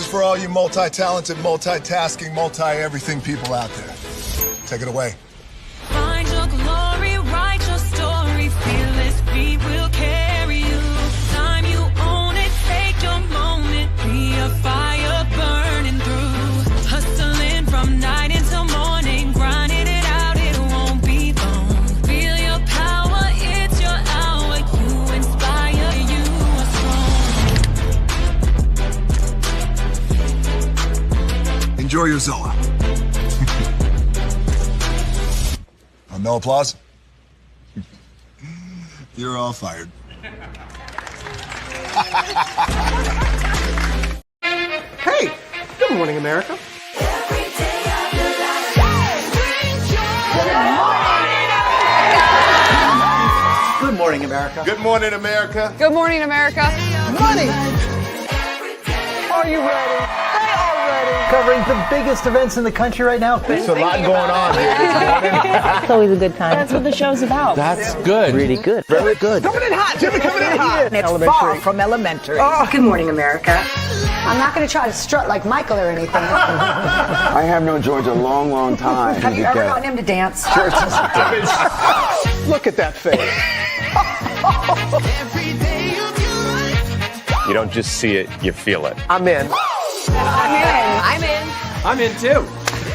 This is for all you multi-talented, multitasking, multi-everything people out there. Take it away. Find your glory, write your story, fearless feet will carry you. Time you own it, take your moment, be a fire burning through. Hustling from night until morning, grinding it out, it won't be long. Feel your power, it's your hour, you inspire, you are strong. Enjoy your Zoa. No applause? You're all fired. Hey, good morning, America. Good morning, America. Good morning, America. Good morning, America. Money. Are you ready? They are ready. Covering the biggest events in the country right now. There's a lot going on here this morning. It's always a good time. That's what the show's about. That's good. Really good. Very good. Coming in hot. Jimmy coming in hot. It's far from elementary. Oh. Good morning, America. I'm not going to try to strut like Michael or anything. I have known George a long, long time. Have you ever gotten him to dance? Look at that face. You don't just see it, you feel it. I'm in. I'm in. I'm in too.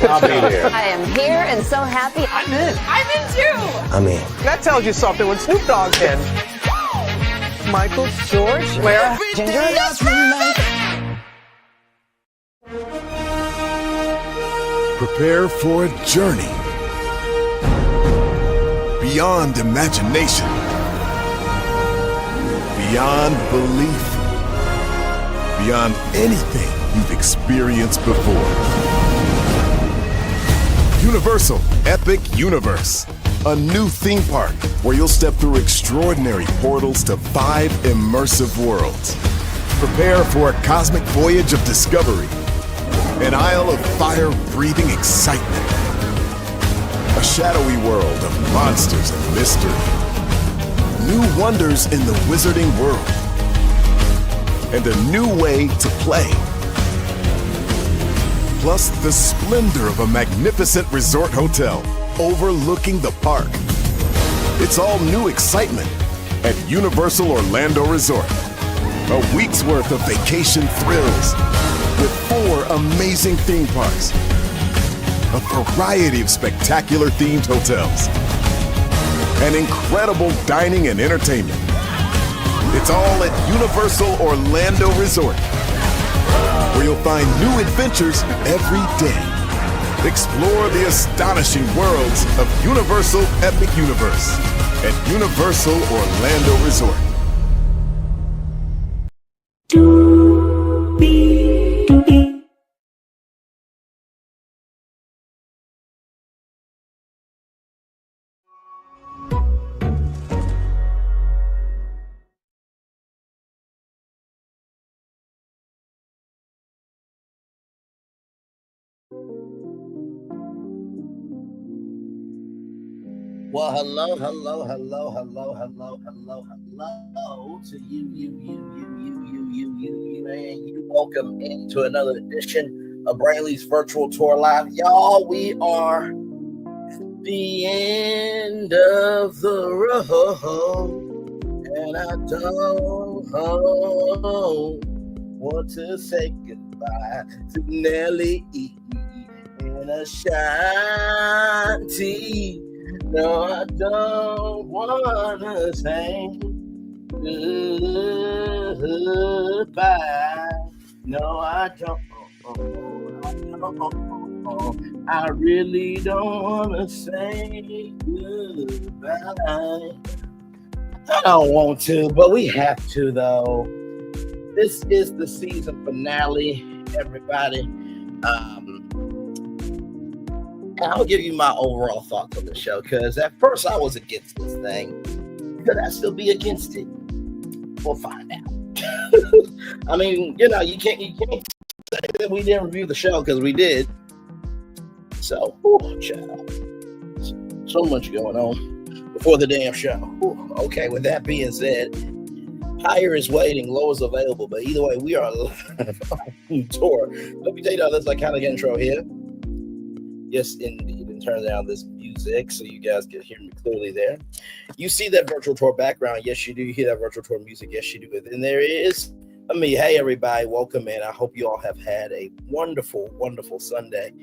I'll be there. I am here and so happy. I'm in. I'm in too. I'm in. That tells you something when Snoop Dogg's in. Michael, George, where? Ginger. Prepare for a journey beyond imagination, beyond belief, beyond anything you've experienced before. Universal Epic Universe, a new theme park where you'll step through extraordinary portals to 5 immersive worlds. Prepare for a cosmic voyage of discovery, an isle of fire-breathing excitement, a shadowy world of monsters and mystery, new wonders in the wizarding world, and a new way to play. Plus the splendor of a magnificent resort hotel overlooking the park. It's all new excitement at Universal Orlando Resort. A week's worth of vacation thrills with 4 amazing theme parks, a variety of spectacular themed hotels, and incredible dining and entertainment. It's all at Universal Orlando Resort, where you'll find new adventures every day. Explore the astonishing worlds of Universal Epic Universe at Universal Orlando Resort. Well, hello to you, and you. Welcome into another edition of Brainley's Virtual Tour Live. Y'all, we are at the end of the road, and I don't want to say goodbye to Nelly and Ashanti. No, I don't wanna say goodbye. No, I don't. I really don't wanna say goodbye. I don't want to, but we have to, though. This is the season finale, everybody. And I'll give you my overall thoughts on the show, because at first I was against this thing. Could I still be against it? We'll find out. I mean, you can't say that we didn't review the show, because we did. So, child. So much going on before the damn show. Okay, with that being said, Higher is waiting, low is available. But either way, we are live on tour. Let me tell you now, that's like kind of intro here. Yes, indeed. And turn down this music so you guys can hear me clearly there. You see that virtual tour background? Yes, you do. You hear that virtual tour music? Yes, you do. And there is me. Hey, everybody. Welcome in. I hope you all have had a wonderful, wonderful Sunday.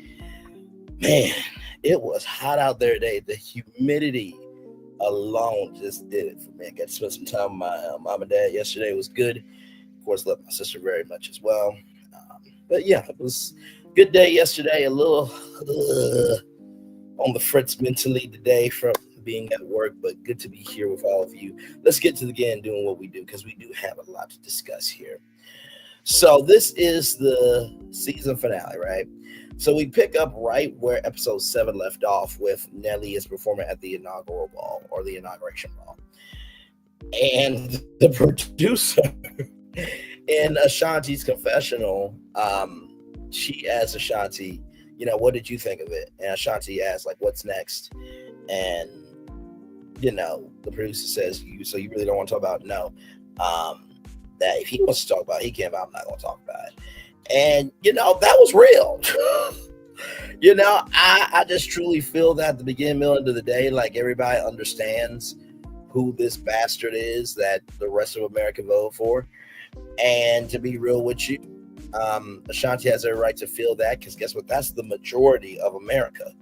Man, it was hot out there today. The humidity alone just did it for me. I got to spend some time with my mom and dad yesterday. It was good. Of course, love my sister very much as well. But yeah, it was a good day yesterday. A little on the fritz mentally today from being at work, but good to be here with all of you. Let's get to doing what we do, because we do have a lot to discuss here. So this is the season finale, right? So we pick up right where episode 7 left off, with Nelly is performing at the inaugural ball, or the inauguration ball. And the producer in Ashanti's confessional, she asks Ashanti, what did you think of it? And Ashanti asks, like, what's next? And, the producer says, so you really don't want to talk about it? No. That if he wants to talk about it, he can, but I'm not going to talk about it. And, that was real. I just truly feel that at the beginning, middle, end of the day, like, everybody understands who this bastard is that the rest of America voted for. And to be real with you, Ashanti has a right to feel that, because guess what? That's the majority of America.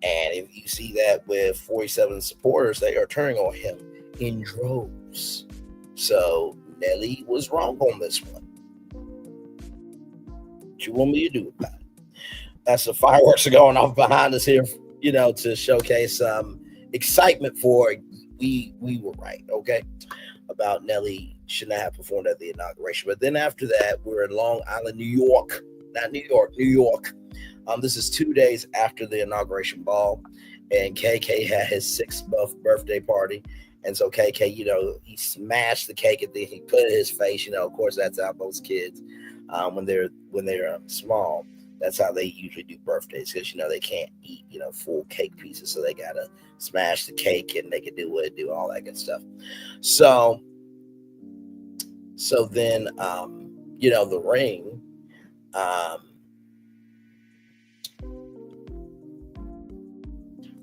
And if you see that with 47 supporters, they are turning on him in droves. So Nelly was wrong on this one. What you want me to do about it? That's the fireworks are going off behind us here, to showcase excitement for we were right, okay, about Nelly should not have performed at the inauguration. But then after that, we're in Long Island, New York. Not New York, New York. This is 2 days after the inauguration ball, and KK had his 6th birthday party. And so KK, he smashed the cake and then he put it in his face. Of course, that's how most kids, when they're small, that's how they usually do birthdays, because they can't eat full cake pieces, so they gotta smash the cake and make it do what it do, all that good stuff. So then the ring.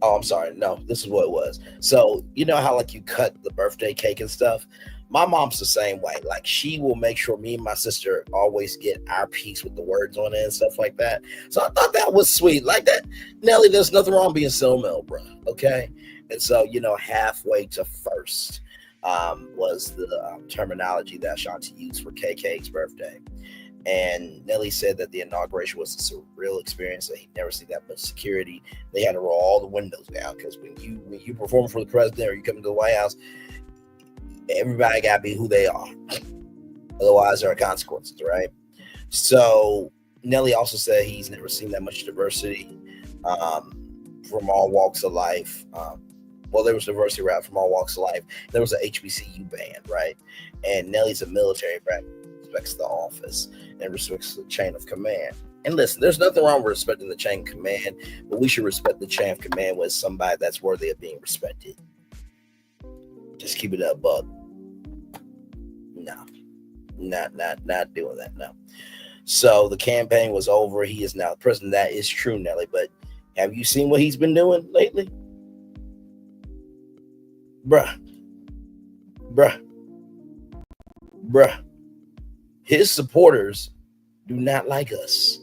Oh, I'm sorry. No, this is what it was. So, how like you cut the birthday cake and stuff? My mom's the same way. Like, she will make sure me and my sister always get our piece with the words on it and stuff like that. So I thought that was sweet. Like that, Nelly, there's nothing wrong being so bro. Okay. And so, halfway to first was the terminology that Ashanti used for KK's birthday. And Nelly said that the inauguration was a surreal experience, that he'd never seen that much security. They had to roll all the windows down, because when you perform for the president or you come to the White House, everybody got to be who they are. Otherwise, there are consequences, right? So Nelly also said he's never seen that much diversity from all walks of life. There was diversity from all walks of life. There was an HBCU band, right? And Nelly's a military brat. Respects the office and respects the chain of command. And listen, there's nothing wrong with respecting the chain of command, but we should respect the chain of command with somebody that's worthy of being respected. Just keep it up, bud. No, not doing that. No. So the campaign was over. He is now the president. That is true, Nelly. But have you seen what he's been doing lately? Bruh. His supporters do not like us.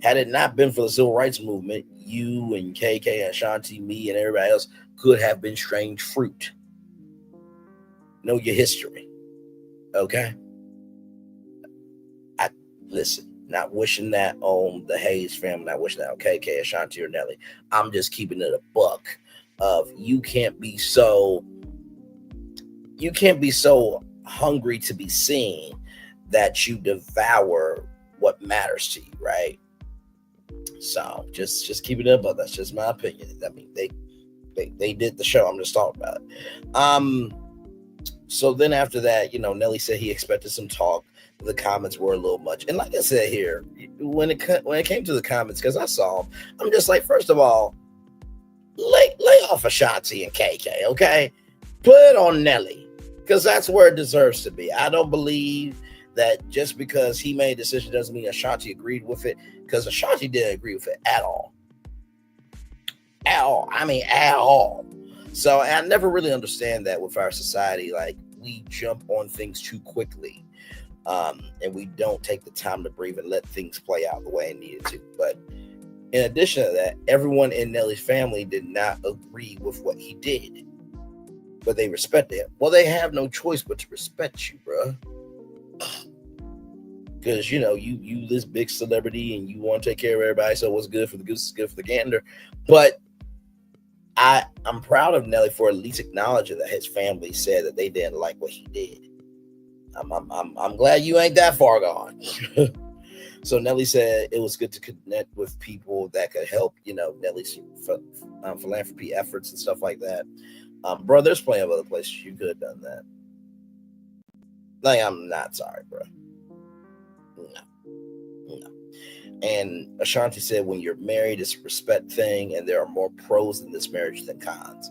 Had it not been for the civil rights movement, you and KK and Ashanti, me, and everybody else could have been strange fruit. Know your history. Okay? Listen, not wishing that on the Hayes family, not wishing that on KK, Ashanti, or Nelly. I'm just keeping it a buck of you can't be so hungry to be seen that you devour what matters to you, right? So just keep it up, but that's just my opinion. I mean, they did the show. I'm just talking about it. So then after that, Nelly said he expected some talk. The comments were a little much, and like I said here, when it came to the comments, because I saw them, I'm just like, first of all, lay off Ashanti and KK, okay? Put it on Nelly. because that's where it deserves to be. I don't believe that just because he made a decision doesn't mean Ashanti agreed with it, because Ashanti didn't agree with it at all. At all. I mean, at all. So I never really understand that with our society. Like, we jump on things too quickly, and we don't take the time to breathe and let things play out the way it needed to. But in addition to that, everyone in Nelly's family did not agree with what he did, but they respected him. Well, they have no choice but to respect you, bro. Because, you know, you this big celebrity and you want to take care of everybody, so what's good for the goose is good for the gander. But I'm proud of Nelly for at least acknowledging that his family said that they didn't like what he did. I'm glad you ain't that far gone. So Nelly said it was good to connect with people that could help, you know, Nelly's philanthropy efforts and stuff like that. Bro, there's plenty of other places you could have done that. Like, I'm not sorry, bro. No. And Ashanti said, when you're married, it's a respect thing, and there are more pros in this marriage than cons.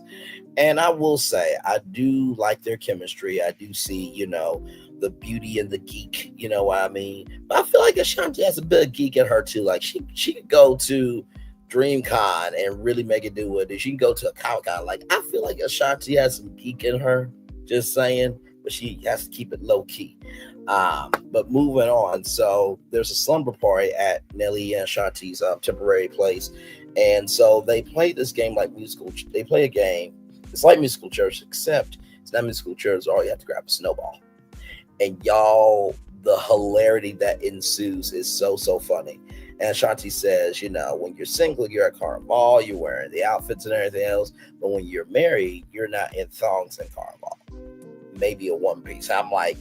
And I will say, I do like their chemistry. I do see, you know, the beauty and the geek, you know what I mean? But I feel like Ashanti has a bit of geek in her too. Like, she could go to DreamCon and really make it do what it is. She can go to a Comic-Con. Like, I feel like Ashanti has some geek in her, just saying, but she has to keep it low key. But moving on, so there's a slumber party at Nelly and Ashanti's temporary place, and so they play this game like musical. They play a game. It's like musical chairs, except it's not musical chairs. All you have to grab a snowball, and y'all, the hilarity that ensues is so funny. And Ashanti says, you know, when you're single, you're at Carnival, you're wearing the outfits and everything else, but when you're married, you're not in thongs and Carnival. Maybe a one piece. I'm like,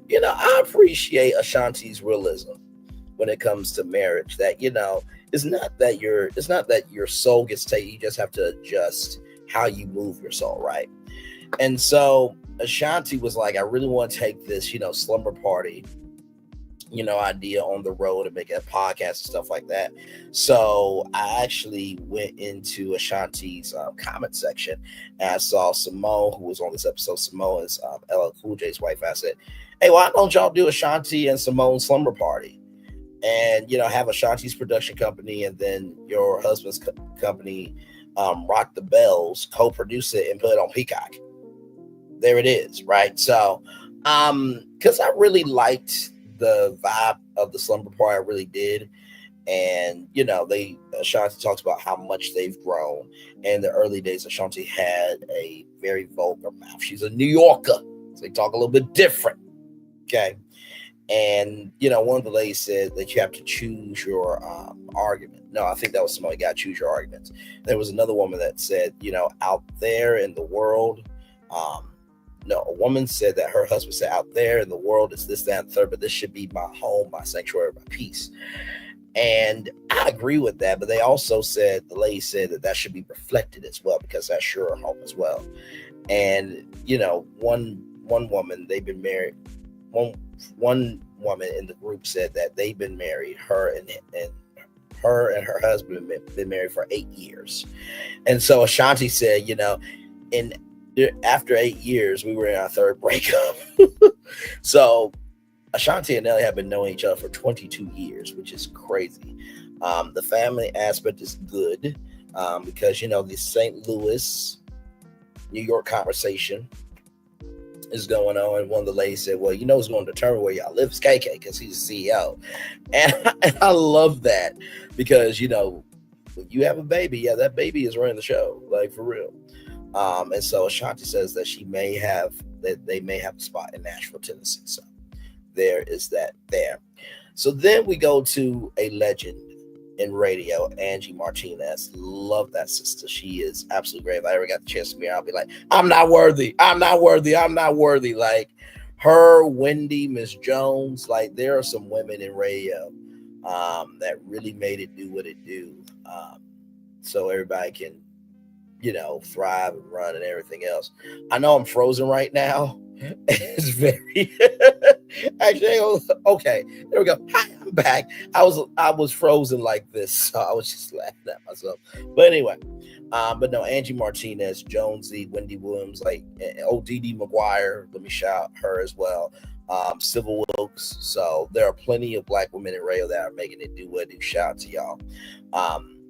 you know, I appreciate Ashanti's realism when it comes to marriage. That, you know, it's not that your soul gets taken. You just have to adjust how you move your soul, right? And so Ashanti was like, I really want to take this, you know, slumber party, you know, idea on the road and make a podcast and stuff like that. So I actually went into Ashanti's comment section and I saw Simone, who was on this episode. Simone is LL Cool J's wife. I said, hey, why don't y'all do Ashanti and Simone's slumber party? And, you know, have Ashanti's production company and then your husband's company, Rock the Bells, co-produce it and put it on Peacock. There it is, right? So, because I really liked the vibe of the slumber party, I really did. And, you know, Ashanti talks about how much they've grown. In the early days, Ashanti had a very vulgar mouth. She's a New Yorker, so they talk a little bit different. Okay. And, you know, one of the ladies said that you have to choose your argument. No, I think that was somebody got to choose your arguments. There was another woman that said, you know, out there in the world, no, a woman said that her husband said, out there in the world, it's this, that, and third, but this should be my home, my sanctuary, my peace. And I agree with that, but they also said, the lady said that should be reflected as well, because that's your home as well. And, you know, one woman, they've been married. One woman in the group said that they've been married, her and her husband have been married for 8 years. And so Ashanti said, you know, after 8 years, we were in our third breakup. So Ashanti and Nelly have been knowing each other for 22 years, which is crazy. The family aspect is good because, you know, the St. Louis, New York conversation is going on. And one of the ladies said, well, you know who's going to determine where y'all live is KK, because he's the CEO. And I love that because, you know, when you have a baby, yeah, that baby is running the show, like, for real. And so Ashanti says that they may have a spot in Nashville, Tennessee. So there is that there. So then we go to a legend in radio, Angie Martinez. Love that sister. She is absolutely great. If I ever got the chance to meet her, I'll be like, I'm not worthy. Like her, Wendy, Miss Jones. Like, there are some women in radio that really made it do what it do. So everybody can, you know, thrive and run and everything else. I know I'm frozen right now. It's very actually okay. There we go. Hi, I'm back, I was frozen like this, so I was just laughing at myself. But anyway, but no, Angie Martinez, Jonesy, Wendy Williams, like Dee McGuire. Let me shout her as well. Civil Wilkes. So there are plenty of Black women in radio that are making it do what it do. Shout out to y'all.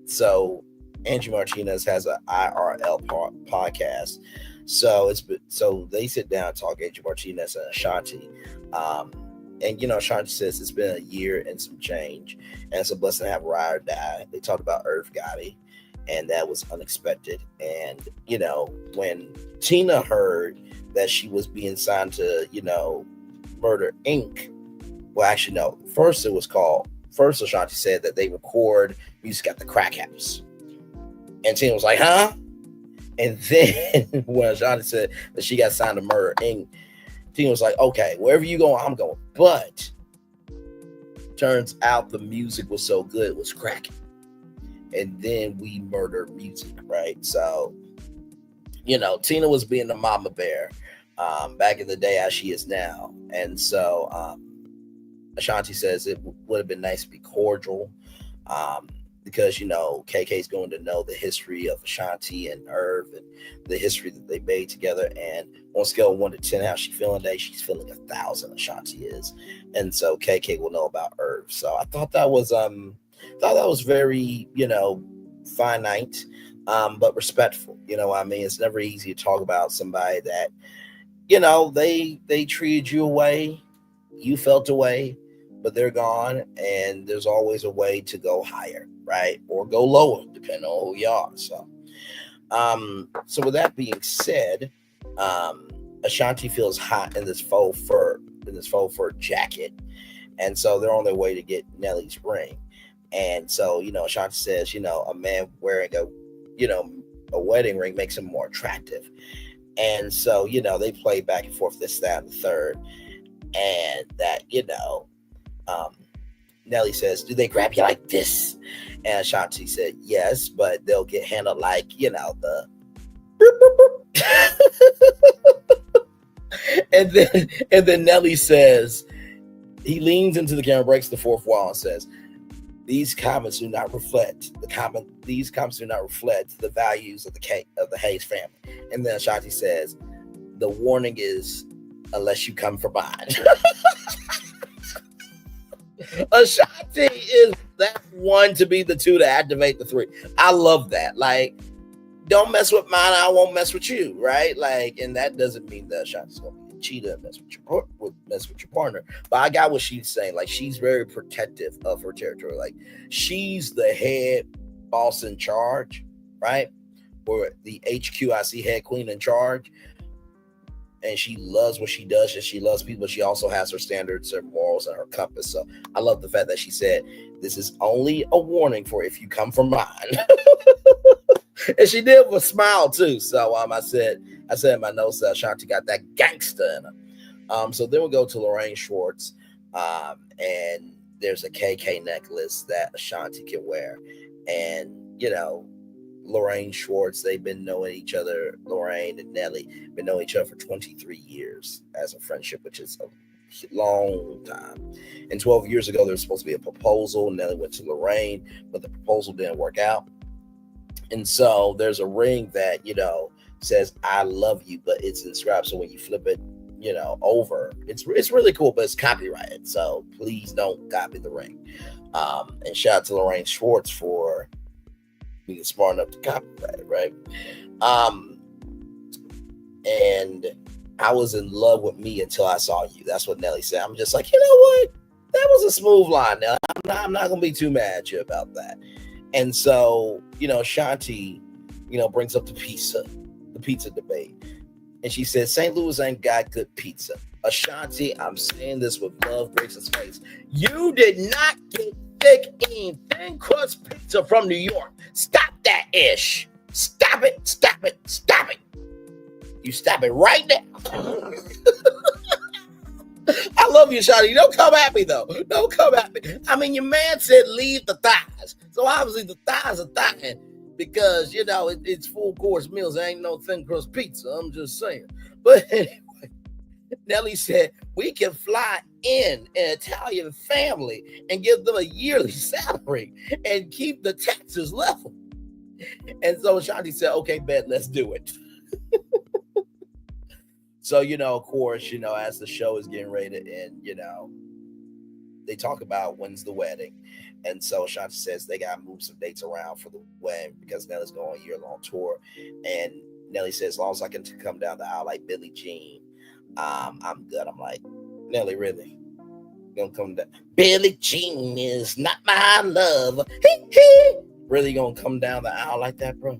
So Angie Martinez has an IRL podcast. So they sit down and talk, Angie Martinez and Ashanti. And Ashanti says it's been a year and some change, and it's a blessing to have ride or die. They talked about Irv Gotti, and that was unexpected. And when Tina heard that she was being signed to Murder Inc. Well, actually no. First Ashanti said that they record music at the Crack House, and Tina was like, "Huh?" And then when Ashanti said that she got signed to Murder Inc., Tina was like, "Okay, wherever you go, I'm going." But turns out the music was so good, it was cracking. And then we murdered music, right? So, Tina was being the mama bear back in the day as she is now. And so Ashanti says it would have been nice to be cordial because, KK's going to know the history of Ashanti and Irv and the history that they made together. And on a scale of 1 to 10, how she feeling today? She's feeling 1,000, Ashanti is. And so KK will know about Irv. So I thought that was very, finite, but respectful. It's never easy to talk about somebody that, they treated you away, you felt away, but they're gone, and there's always a way to go higher, right? Or go lower, depending on who you are. So, so with that being said, Ashanti feels hot in this faux fur jacket, and so they're on their way to get Nelly's ring. And so, Ashanti says, a man wearing a wedding ring makes him more attractive. And so, they play back and forth this, that, and the third. And that, Nelly says, "Do they grab you like this?" And Ashanti said, "Yes, but they'll get handled like, the and then Nelly says, he leans into the camera, breaks the fourth wall, and says, These comments do not reflect the values of the Hayes family." And then Ashanti says, "The warning is, unless you come for mine." Ashanti is that one to be the two to activate the three. I love that. Like, don't mess with mine, I won't mess with you, right? Like, and that doesn't mean that Ashanti's gonna be a cheater and mess with your partner. But I got what she's saying. Like, she's very protective of her territory. Like, she's the head boss in charge, right? Or the HQIC head queen in charge. And she loves what she does, and she loves people. She also has her standards, her morals, and her compass. So I love the fact that she said, "This is only a warning for if you come from mine." And she did with a smile too. So I said in my notes that Ashanti got that gangster in her. So then we go to Lorraine Schwartz, and there's a KK necklace that Ashanti can wear, and Lorraine Schwartz, they've been knowing each other. Lorraine and Nelly been knowing each other for 23 years as a friendship, which is a long time. And 12 years ago, there was supposed to be a proposal. Nelly went to Lorraine, but the proposal didn't work out. And so there's a ring that, says, "I love you," but it's inscribed. So when you flip it, over, it's really cool, but it's copyrighted. So please don't copy the ring. And shout out to Lorraine Schwartz for being smart enough to copyright it, right? And I was in love with me until I saw you. That's what Nelly said. I'm just like, you know what? That was a smooth line. Now, I'm not gonna be too mad at you about that. And so, Ashanti, brings up the pizza debate. And she says, "St. Louis ain't got good pizza." Ashanti, I'm saying this with love, grace, and space. You did not get thin crust pizza from New York. Stop that ish. Stop it. You stop it right now. I love you, Shawty. Don't come at me, though. Don't come at me. I mean, your man said leave the thighs. So obviously the thighs are thigh because, it's full course meals. There ain't no thin crust pizza. I'm just saying. But Nelly said, we can fly in an Italian family and give them a yearly salary and keep the taxes level. And so Ashanti said, okay, bet, let's do it. So, of course, as the show is getting ready to end, they talk about when's the wedding. And so Ashanti says they got to move some dates around for the wedding because Nelly's going on a year-long tour. And Nelly says, as long as I can come down the aisle like Billie Jean, I'm good. I'm like, Nelly, really? Gonna come down? Billie Jean is not my love. Really gonna come down the aisle like that, bro?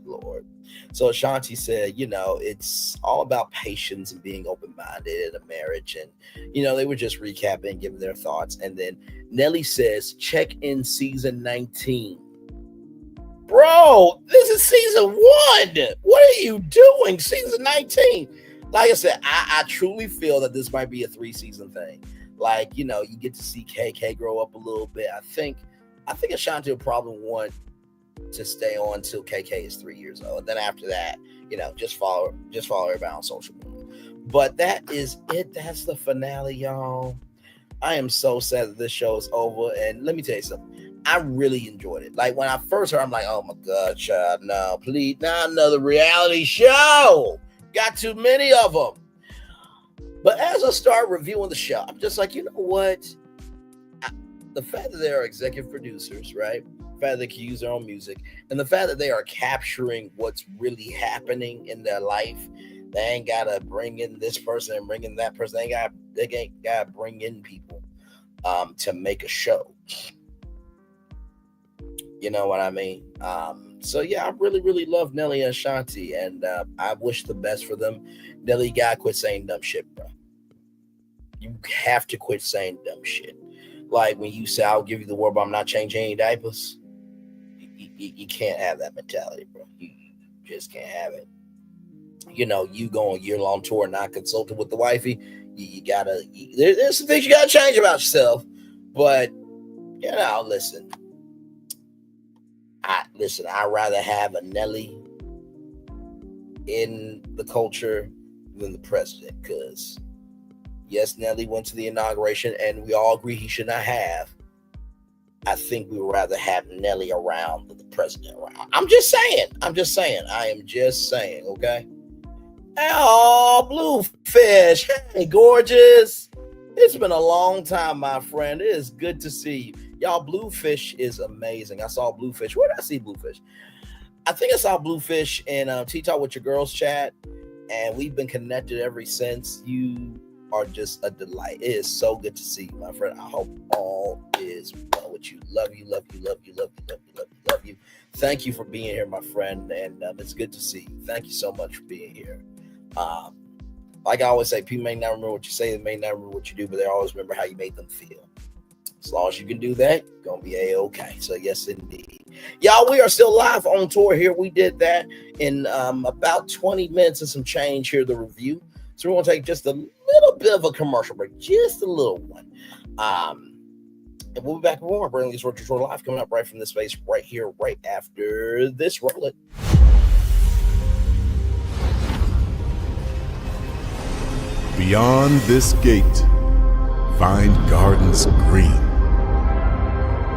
Lord. So Ashanti said, it's all about patience and being open-minded in a marriage. And, they were just recapping, giving their thoughts. And then Nelly says, check in season 19. Bro, this is season 1. What are you doing? Season 19. Like I said, I truly feel that this might be a 3-season thing. Like, you get to see KK grow up a little bit. I think Ashanti will probably want to stay on until KK is 3 years old. And then after that, just follow everybody on social media. But that is it. That's the finale, y'all. I am so sad that this show is over. And let me tell you something. I really enjoyed it. Like when I first heard, I'm like, oh my God, child, no, please, not another reality show. Got too many of them. But as I start reviewing the show, I'm just like, you know what? The fact that they are executive producers, right? The fact that they can use their own music, and the fact that they are capturing what's really happening in their life. They ain't gotta bring in this person and bring in that person. They ain't gotta bring in people to make a show. You know what I mean? So yeah, I really, really love Nelly and Ashanti, and I wish the best for them. Nelly, you gotta quit saying dumb shit, bro. You have to quit saying dumb shit. Like when you say, I'll give you the word, but I'm not changing any diapers. You can't have that mentality, bro. You just can't have it. You go on a year-long tour, not consulting with the wifey. You gotta, there's some things you gotta change about yourself. But, listen. I'd rather have a Nelly in the culture than the president, because yes, Nelly went to the inauguration and we all agree he should not have. I think we would rather have Nelly around than the president around. I'm just saying. I am just saying, okay? Oh, Bluefish. Hey, gorgeous. It's been a long time, my friend. It is good to see you. Y'all, Bluefish is amazing. I saw Bluefish. Where did I see Bluefish? I think I saw Bluefish in T-Talk with Your Girls chat, and we've been connected ever since. You are just a delight. It is so good to see you, my friend. I hope all is well with you. Love you, love you, love you, love you, love you, love you, love you. Thank you for being here, my friend, and it's good to see you. Thank you so much for being here. Like I always say, people may not remember what you say, they may not remember what you do, but they always remember how you made them feel. As long as you can do that, you're going to be A-okay. So yes, indeed. Y'all, we are still live on tour here. We did that in about 20 minutes and some change here, the review. So we're going to take just a little bit of a commercial break, just a little one. And we'll be back with more Bringing These Road Tour Live coming up right from this space right here, right after this. Roll it. Beyond this gate, find gardens green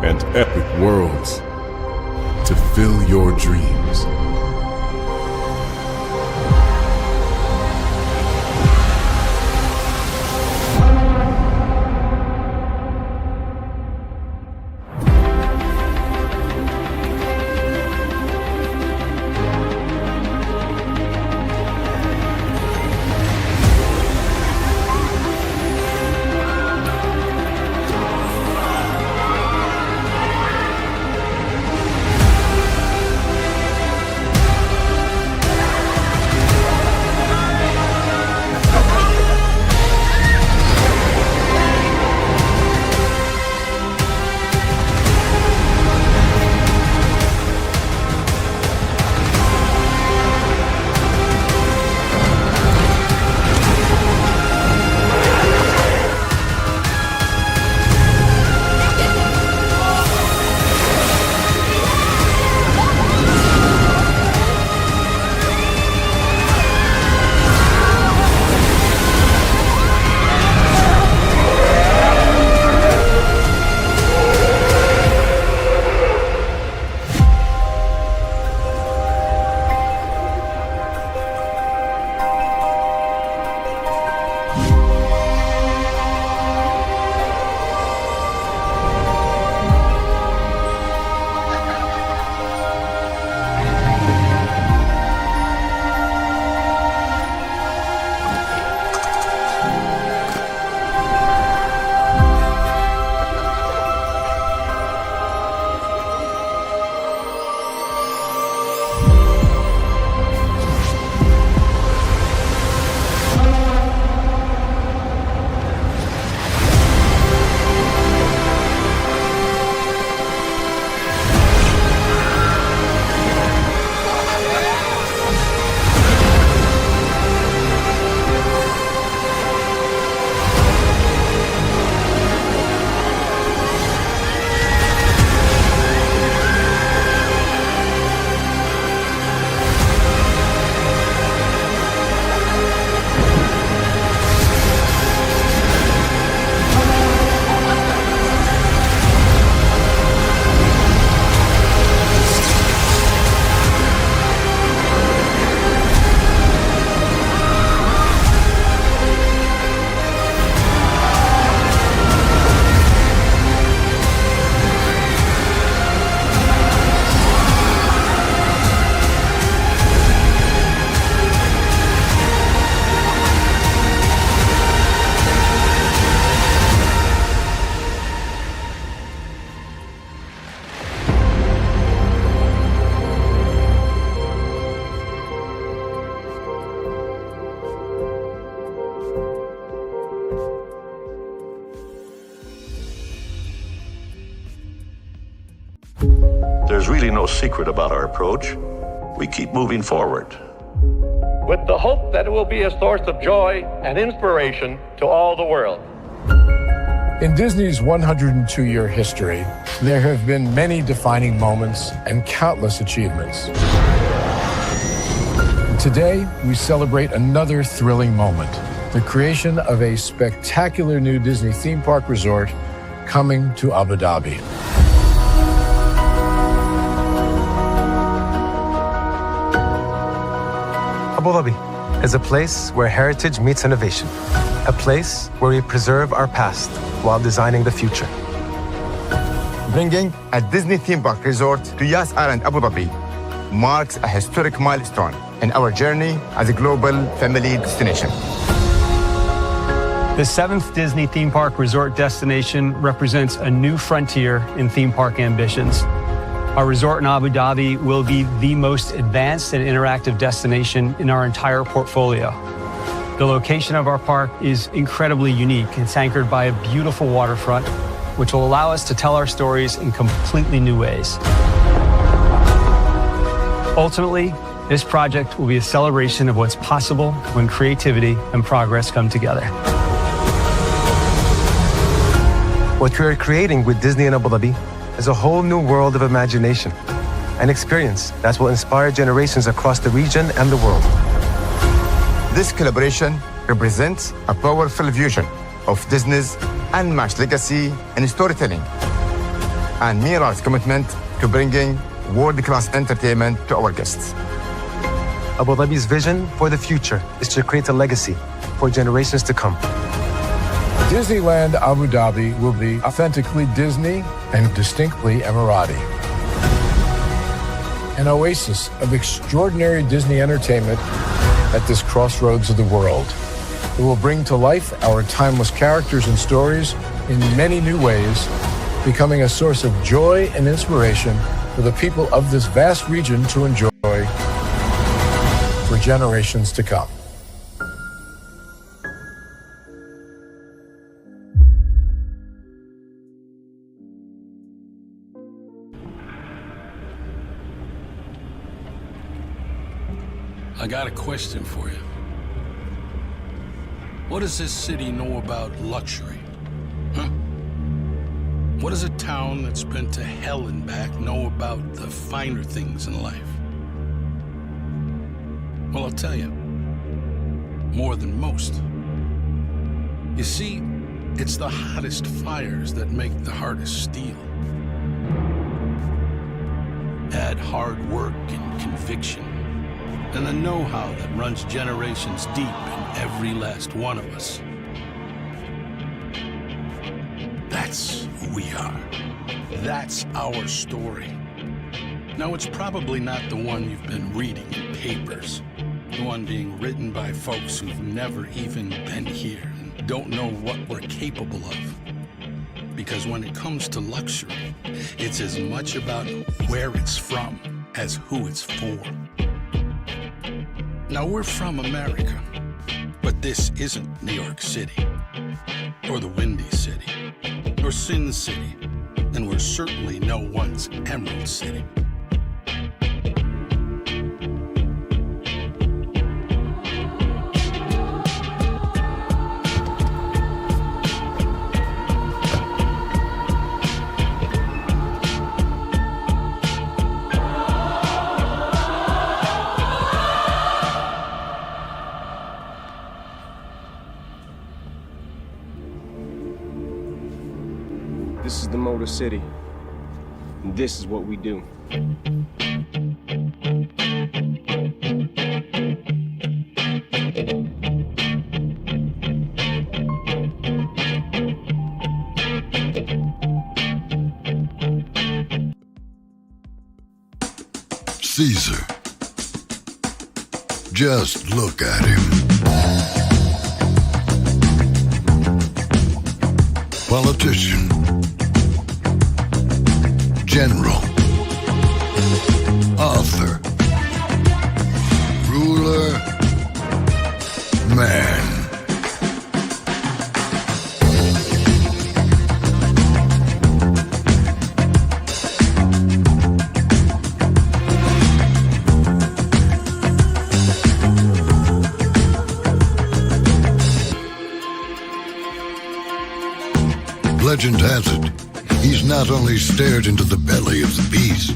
and epic worlds to fill your dreams. There's really no secret about our approach. We keep moving forward, with the hope that it will be a source of joy and inspiration to all the world. In Disney's 102-year history, there have been many defining moments and countless achievements. Today, we celebrate another thrilling moment, the creation of a spectacular new Disney theme park resort coming to Abu Dhabi. Abu Dhabi is a place where heritage meets innovation, a place where we preserve our past while designing the future. Bringing a Disney theme park resort to Yas Island, Abu Dhabi marks a historic milestone in our journey as a global family destination. The 7th Disney theme park resort destination represents a new frontier in theme park ambitions. Our resort in Abu Dhabi will be the most advanced and interactive destination in our entire portfolio. The location of our park is incredibly unique. It's anchored by a beautiful waterfront, which will allow us to tell our stories in completely new ways. Ultimately, this project will be a celebration of what's possible when creativity and progress come together. What we are creating with Disney in Abu Dhabi is a whole new world of imagination, an experience that will inspire generations across the region and the world. This collaboration represents a powerful fusion of Disney's unmatched legacy in storytelling and Mira's commitment to bringing world-class entertainment to our guests. Abu Dhabi's vision for the future is to create a legacy for generations to come. Disneyland Abu Dhabi will be authentically Disney and distinctly Emirati. An oasis of extraordinary Disney entertainment at this crossroads of the world. It will bring to life our timeless characters and stories in many new ways, becoming a source of joy and inspiration for the people of this vast region to enjoy for generations to come. I got a question for you. What does this city know about luxury? Huh? What does a town that's been to hell and back know about the finer things in life? Well, I'll tell you, more than most. You see, it's the hottest fires that make the hardest steel. Add hard work and conviction, and the know-how that runs generations deep in every last one of us. That's who we are. That's our story. Now, it's probably not the one you've been reading in papers, the one being written by folks who've never even been here and don't know what we're capable of. Because when it comes to luxury, it's as much about where it's from as who it's for. Now, we're from America, but this isn't New York City, or the Windy City, or Sin City, and we're certainly no one's Emerald City. This is the Motor City, and this is what we do. Caesar. Just look at him. Politician. General. Author. Ruler. Man. legend has it, he's not only stared into the belly of the beast,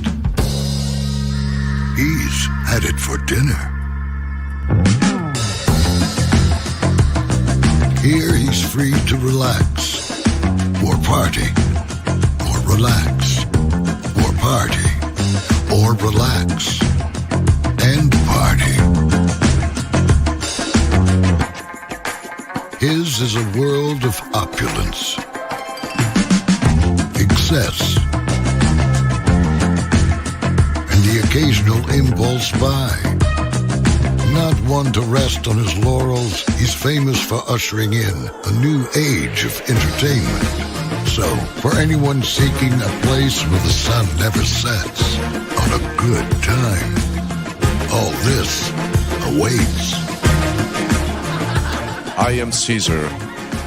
he's had it for dinner. Here he's free to relax, or party, or relax, or party, or relax, and party. His is a world of opulence, excess, and the occasional impulse buy. Not one to rest on his laurels, he's famous for ushering in a new age of entertainment. So, for anyone seeking a place where the sun never sets on a good time, all this awaits. I am Caesar,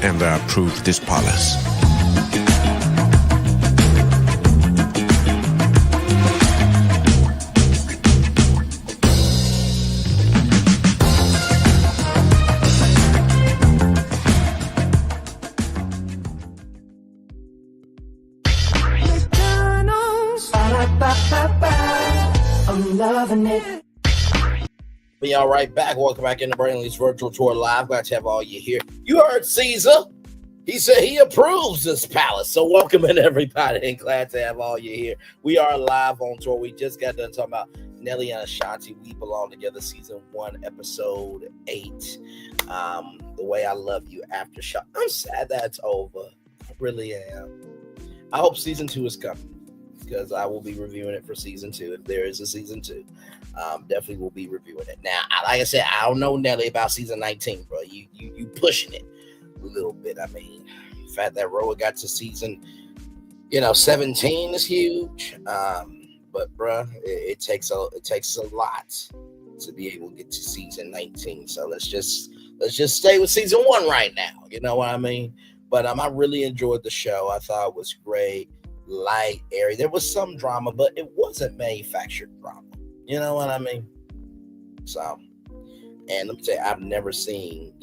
and I approve this palace. I'm loving it. We all right back. Welcome back into Brainley's Virtual Tour Live. Glad to have all you here. You heard Caesar. He said he approves this palace. So welcome in, everybody, and glad to have all you here. We are live on tour. We just got done talking about Nelly and Ashanti, We Belong Together, Season 1, Episode 8. The Way I Love You Aftershock. I'm sad that's over. I really am. I hope Season 2 is coming, because I will be reviewing it for Season 2 if there is a Season 2. Definitely will be reviewing it. Now, like I said, I don't know, Nelly, about Season 19, bro. You pushing it a little bit. I mean, the fact that Roa got to Season 17 is huge. But bro, it takes a lot to be able to get to Season 19. So let's just stay with Season 1 right now. You know what I mean? But I really enjoyed the show. I thought it was great, light, airy. There was some drama, but it wasn't manufactured drama. You know what I mean? So, and let me tell you, I've never seen,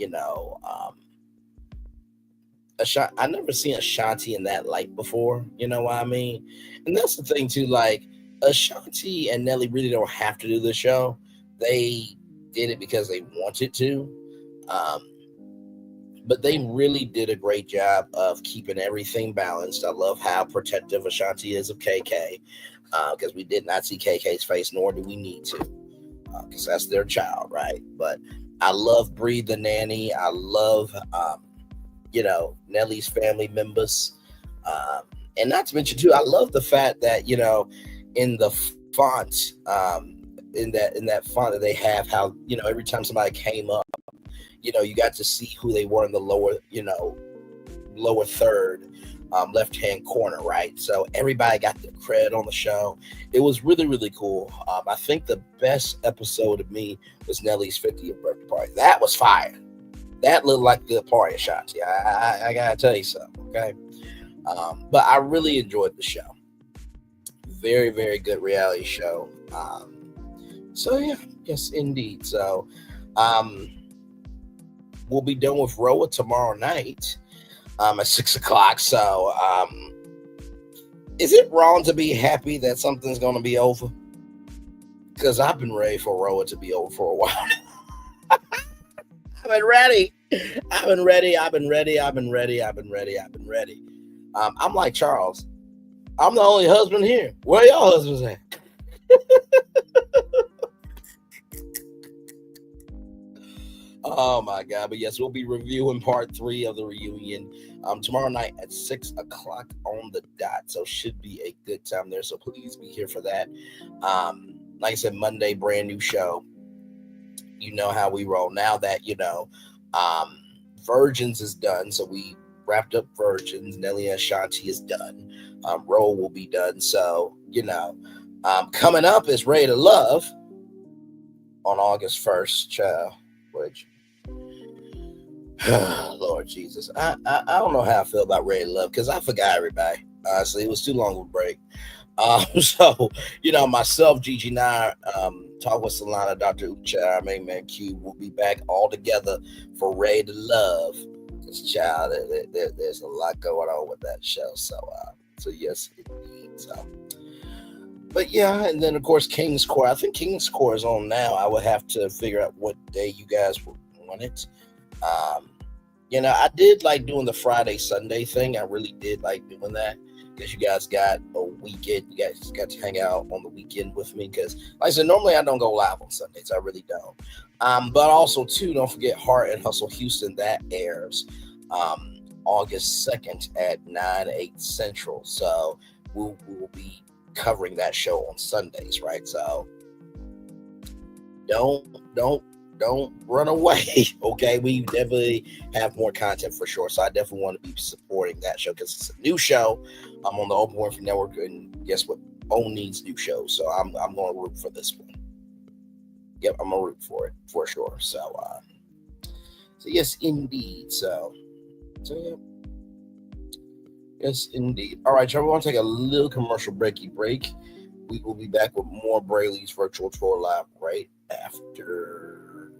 I've never seen Ashanti in that light before. You know what I mean? And that's the thing too. Like, Ashanti and Nelly really don't have to do the show. They did it because they wanted to. But they really did a great job of keeping everything balanced. I love how protective Ashanti is of KK, because we did not see KK's face, nor do we need to, because that's their child, right? But I love Bree the nanny. I love, Nelly's family members. And not to mention, too, I love the fact that, in the font, in that font that they have, how, every time somebody came up, you got to see who they were in the lower third, left-hand corner, right? So everybody got the credit on the show. It was really, really cool. I think the best episode of me was Nelly's 50th birthday party. That was fire. That looked like the party, Ashanti. I gotta tell you something, okay? But I really enjoyed the show. Very, very good reality show. So yeah, yes, indeed. So, we'll be done with Roa tomorrow night at 6:00. So, is it wrong to be happy that something's going to be over? Because I've been ready for Roa to be over for a while. I've been ready. I'm like Charles. I'm the only husband here. Where y'all husbands at? Oh my God. But yes, we'll be reviewing part 3 of the reunion tomorrow night at 6:00 on the dot. So should be a good time there. So please be here for that. Like I said, Monday, brand new show. You know how we roll. Now that, Virgins is done. So we wrapped up Virgins. Nelly and Ashanti is done. Roll will be done. So, coming up is Ready to Love on August 1st, child. Which, Lord Jesus, I don't know how I feel about Ready to Love, because I forgot everybody. Honestly, it was too long of a break. So, myself, Gigi and I, talk with Solana, Dr. Ucha, our main man Q, will be back all together for Ready to Love. child, there's a lot going on with that show. So yes, indeed. So, but yeah, and then of course King's Court. I think King's Court is on now. I would have to figure out what day you guys would want it. I did like doing the Friday Sunday thing. I really did like doing that because you guys got a weekend. You guys got to hang out on the weekend with me because, like I said, normally I don't go live on Sundays. I really don't. But also too, don't forget Heart and Hustle Houston. That airs August 2nd at 9/8 Central. So we will be covering that show on Sundays, right? So don't run away, okay? We definitely have more content for sure. So I definitely want to be supporting that show because it's a new show. I'm on the Open Warfare Network, and guess what? OWN needs new shows, so I'm going to root for this one. Yep, I'm going to root for it for sure. So yes, indeed. So yeah. Yes, indeed. All right, y'all, we want to take a little commercial break. We will be back with more Brayley's Virtual Tour Live right after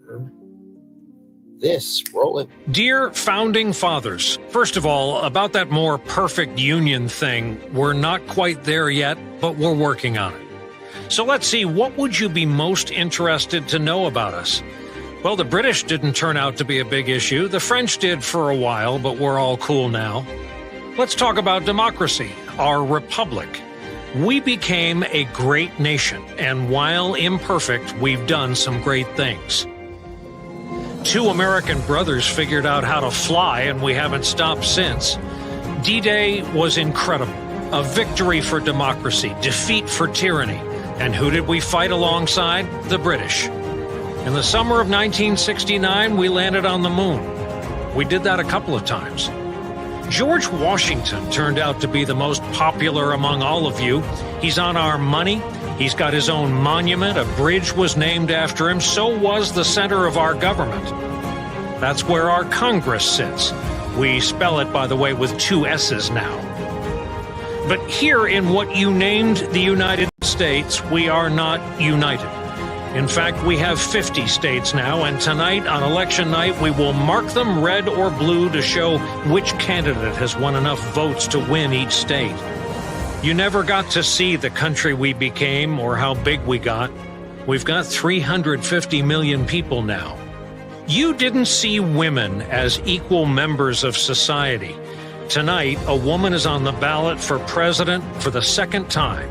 this. Roll it. Dear Founding Fathers, first of all, about that more perfect union thing, we're not quite there yet, but we're working on it. So let's see, what would you be most interested to know about us? Well, the British didn't turn out to be a big issue. The French did for a while, but we're all cool now. Let's talk about democracy, our republic. We became a great nation, and while imperfect, we've done some great things. 2 American brothers figured out how to fly, and we haven't stopped since. D-Day was incredible. A victory for democracy, defeat for tyranny. And who did we fight alongside? The British. In the summer of 1969, we landed on the moon. We did that a couple of times. George Washington turned out to be the most popular among all of you. He's on our money. He's got his own monument. A bridge was named after him. So was the center of our government. That's where our Congress sits. We spell it, by the way, with 2 S's now. But here in what you named the United States, we are not united. In fact, we have 50 states now, and tonight on election night, we will mark them red or blue to show which candidate has won enough votes to win each state. You never got to see the country we became or how big we got. We've got 350 million people now. You didn't see women as equal members of society. Tonight, a woman is on the ballot for president for the 2nd time.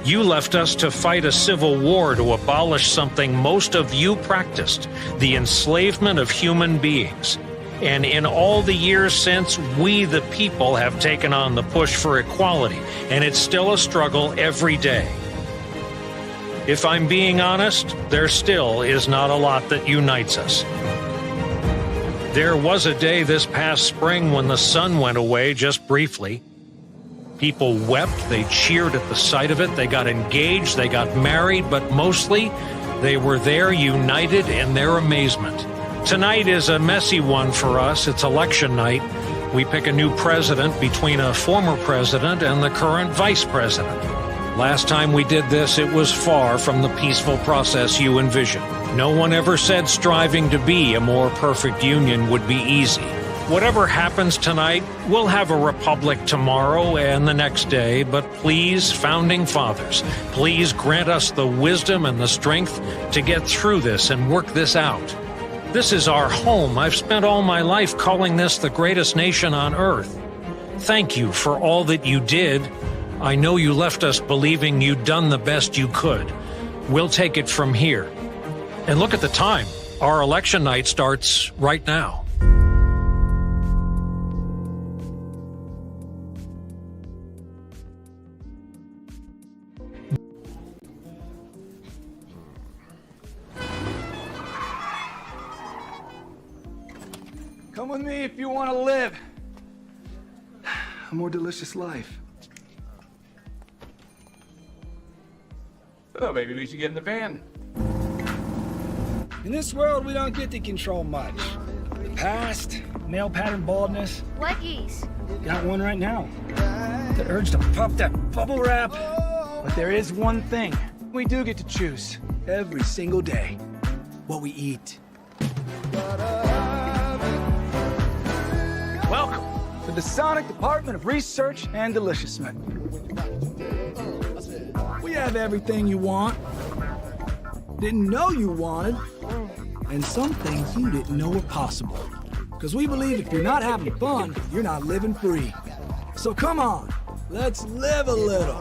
You left us to fight a civil war to abolish something most of you practiced, the enslavement of human beings. And in all the years since, we the people have taken on the push for equality, and it's still a struggle every day. If I'm being honest, there still is not a lot that unites us. There was a day this past spring when the sun went away just briefly. People wept, they cheered at the sight of it, they got engaged, they got married, but mostly they were there united in their amazement. Tonight is a messy one for us. It's election night. We pick a new president between a former president and the current vice president. Last time we did this, it was far from the peaceful process you envisioned. No one ever said striving to be a more perfect union would be easy. Whatever happens tonight, we'll have a republic tomorrow and the next day, but please, Founding Fathers, please grant us the wisdom and the strength to get through this and work this out. This is our home. I've spent all my life calling this the greatest nation on earth. Thank you for all that you did. I know you left us believing you'd done the best you could. We'll take it from here. And look at the time. Our election night starts right now. Come with me if you want to live a more delicious life. Oh, maybe we should get in the van. In this world, we don't get to control much. The past, male pattern baldness. Leggies. Got one right now. The urge to puff that bubble wrap. But there is one thing we do get to choose every single day: what we eat. the Sonic Department of Research and Deliciousment. We have everything you want, didn't know you wanted, and some things you didn't know were possible. Because we believe if you're not having fun, you're not living free. So come on, let's live a little.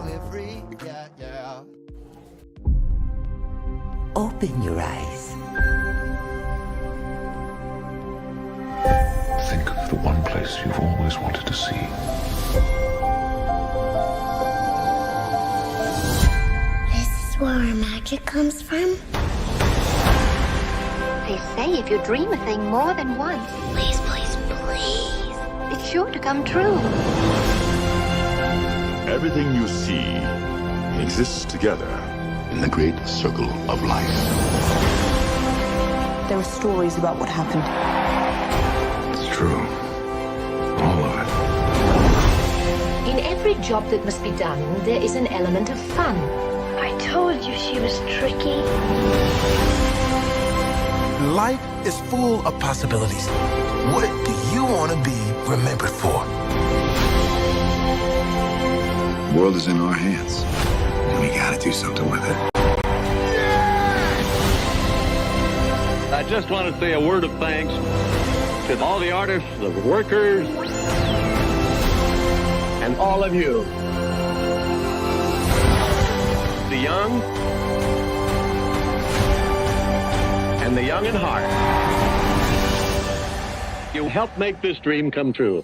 Open your eyes. Think of the one place you've always wanted to see. This is where our magic comes from? They say if you dream a thing more than once, Please, please, please. it's sure to come true. Everything you see exists together in the great circle of life. There are stories about what happened. It's true. All of it. In every job that must be done, there is an element of fun. I told you she was tricky. Life is full of possibilities. What do you want to be remembered for? The world is in our hands, and we gotta do something with it. I just want to say a word of thanks to all the artists, the workers, and all of you. The young and the young in heart. You helped make this dream come true.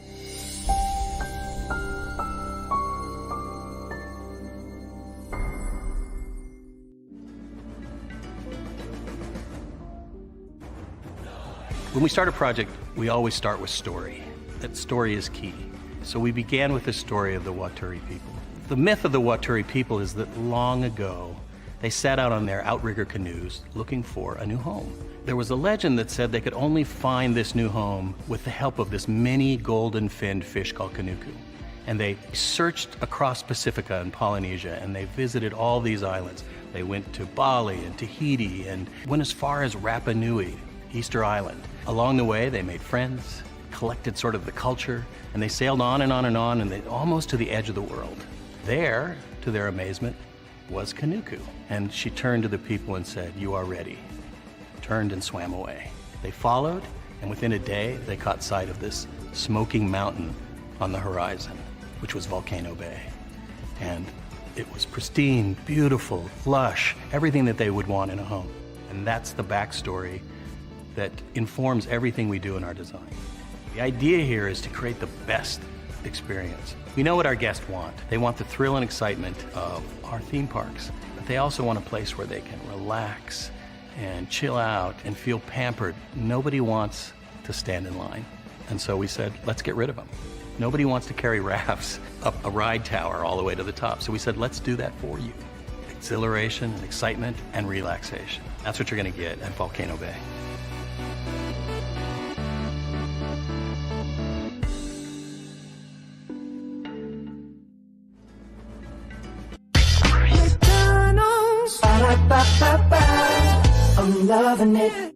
When we start a project, we always start with story. That story is key. So we began with the story of the Waturi people. The myth of the Waturi people is that long ago, they set out on their outrigger canoes looking for a new home. There was a legend that said they could only find this new home with the help of this mini golden-finned fish called kanuku. And they searched across Pacifica and Polynesia, and they visited all these islands. They went to Bali and Tahiti and went as far as Rapa Nui, Easter Island. Along the way, they made friends, collected sort of the culture, and they sailed on and on and on, and they almost to the edge of the world. There, to their amazement, was Kanuku. And she turned to the people and said, "You are ready." Turned and swam away. They followed, and within a day, they caught sight of this smoking mountain on the horizon, which was Volcano Bay. And it was pristine, beautiful, lush, everything that they would want in a home. And that's the backstory that informs everything we do in our design. The idea here is to create the best experience. We know what our guests want. They want the thrill and excitement of our theme parks, but they also want a place where they can relax and chill out and feel pampered. Nobody wants to stand in line. And so we said, let's get rid of them. Nobody wants to carry rafts up a ride tower all the way to the top. So we said, let's do that for you. Exhilaration and excitement and relaxation. That's what you're gonna get at Volcano Bay. I'm loving it.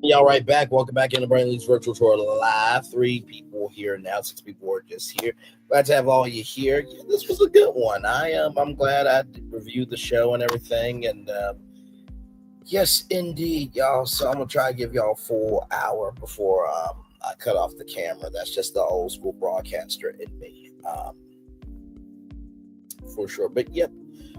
Y'all right back. Welcome back into Brain Lee's Virtual Tour Live. 3 people here now. 6 people are just here. Glad to have all you here. Yeah, this was a good one. I'm glad I reviewed the show and everything. And yes, indeed, y'all. So I'm gonna try to give y'all a full hour before I cut off the camera. That's just the old school broadcaster in me, for sure. But yep.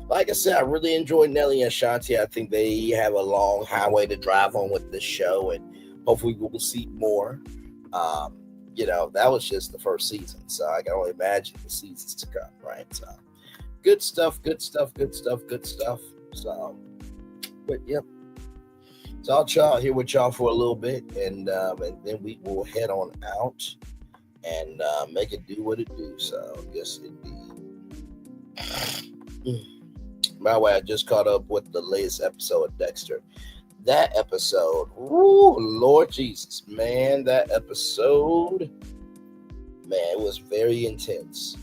Like I said, I really enjoyed Nelly and Ashanti. I think they have a long highway to drive on with this show, and hopefully we will see more. That was just the first season, so I can only imagine the seasons to come, right? So, good stuff. So, but yep. So I'll chill here with y'all for a little bit, and then we will head on out and make it do what it do. So, yes, indeed. By the way, I just caught up with the latest episode of Dexter. That episode, woo, Lord Jesus, man, that episode, man, it was very intense.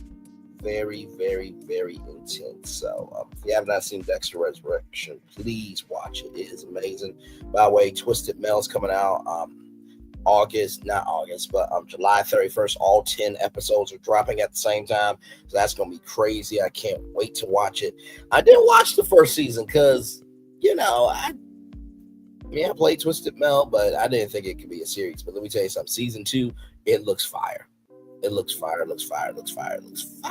Very, very, very intense. So if you have not seen Dexter Resurrection, please watch it. It is amazing. By the way, Twisted Metal's coming out July 31st, all 10 episodes are dropping at the same time. So that's going to be crazy. I can't wait to watch it. I didn't watch the first season because, I played Twisted Metal, but I didn't think it could be a series. But let me tell you something. Season 2, it looks fire. It looks fire. It looks fire. It looks fire. It looks fire.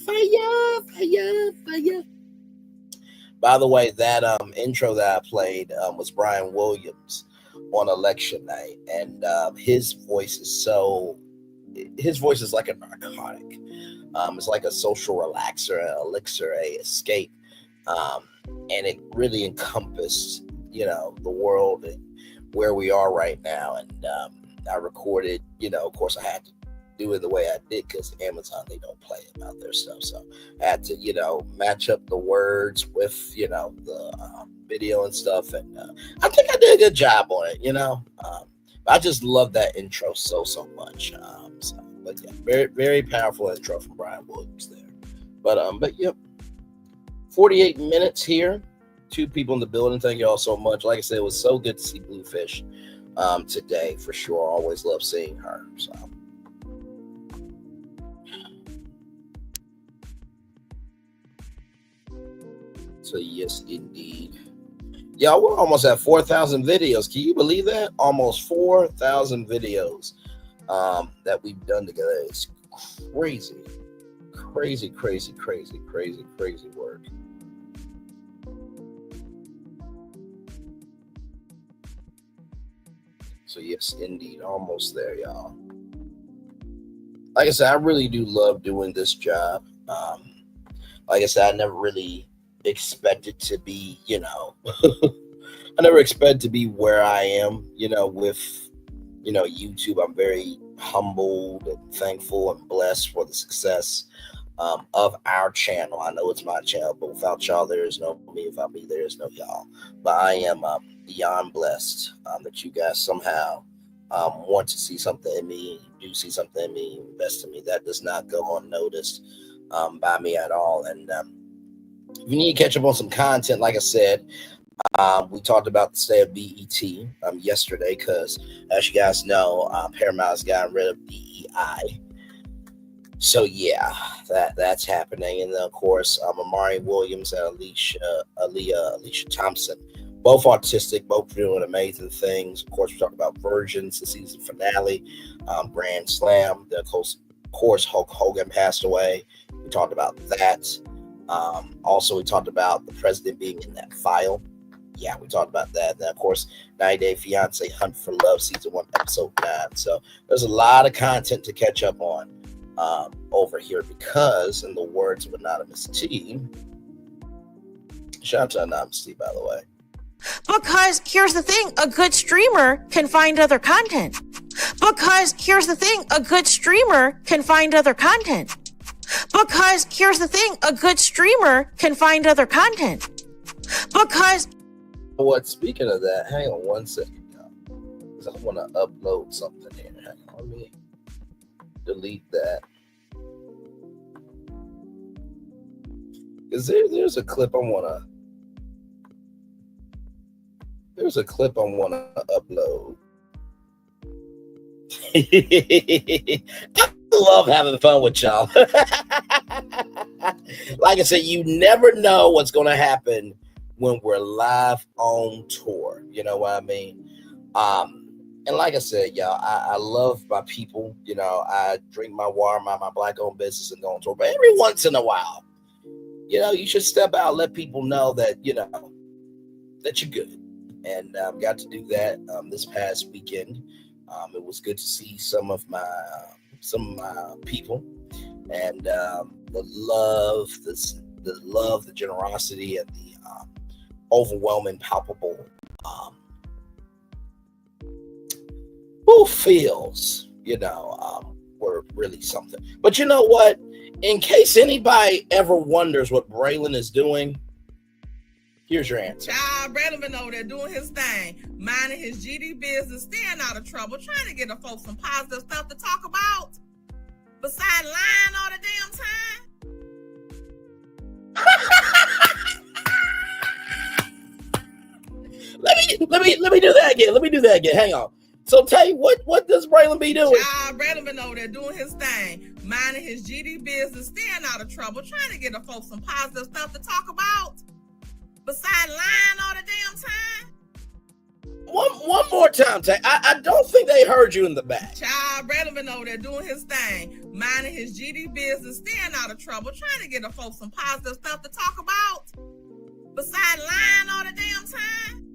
Fire. Fire. Fire. By the way, that intro that I played was Brian Williams on election night, and his voice is like a narcotic. It's like a social relaxer, an elixir, a escape, and it really encompassed, the world and where we are right now. And I recorded, of course, I had to do it the way I did because Amazon, they don't play about their stuff, so I had to, match up the words with, the video and stuff, and I think I did a good job on it. I just love that intro so much. But yeah, very, very powerful intro from Brian Williams there. But yep, 48 minutes here. 2 people in the building. Thank you all so much. Like I said, it was so good to see Bluefish today for sure. Always love seeing her. So yes, indeed. Y'all, we're almost at 4,000 videos. Can you believe that? Almost 4,000 videos that we've done together. It's crazy. Crazy, crazy, crazy, crazy, crazy work. So yes, indeed. Almost there, y'all. Like I said, I really do love doing this job. Like I said, I never really expected to be, I never expected to be where I am, with, YouTube. I'm very humbled and thankful and blessed for the success of our channel. I know it's my channel, but without y'all, there is no me. Without me, there is no y'all. But I am beyond blessed that you guys somehow want to see something in me, do see something in me, invest in me. That does not go unnoticed by me at all. And if you need to catch up on some content, like I said, we talked about the state of BET yesterday because, as you guys know, Paramount has gotten rid of DEI. So yeah, that's happening. And then of course, Amari Williams and Alicia Thompson, both autistic, both doing amazing things. Of course, we talked about Virgins, the season finale, Grand Slam. Then of course, Hulk Hogan passed away. We talked about that. Also, we talked about the president being in that file. Yeah, we talked about that. And then, of course, 90 Day Fiance Hunt for Love, season 1, episode 9. So there's a lot of content to catch up on over here because, in the words of Anonymous T, shout out to Anonymous T, by the way. Because here's the thing, a good streamer can find other content. Because here's the thing, a good streamer can find other content. Because here's the thing, a good streamer can find other content. Because Speaking of that, hang on one second, y'all. Because I want to upload something here. Hang on, let me delete that. Because there's a clip I want to upload. I love having fun with y'all. Like I said, you never know what's going to happen when we're live on tour. You know what I mean? And like I said, y'all, I love my people. I drink my water, my black-owned business, and go on tour. But every once in a while, you should step out, let people know that, that you're good. And got to do that this past weekend. It was good to see some of my people, and the love, the generosity, and the overwhelming, palpable feels, were really something. But you know what? In case anybody ever wonders what Braylon is doing, here's your answer. Child, Braylon been over there doing his thing, minding his GD business, staying out of trouble, trying to get the folks some positive stuff to talk about, besides lying all the damn time. Let me do that again. Hang on. So Tay, what does Braylon be doing? Braylon been over there doing his thing, minding his GD business, staying out of trouble, trying to get the folks some positive stuff to talk about. Besides lying all the damn time. One more time, Tay. I don't think they heard you in the back. Braylon been over there doing his thing, minding his GD business, staying out of trouble, trying to get the folks some positive stuff to talk about. Besides lying all the damn time.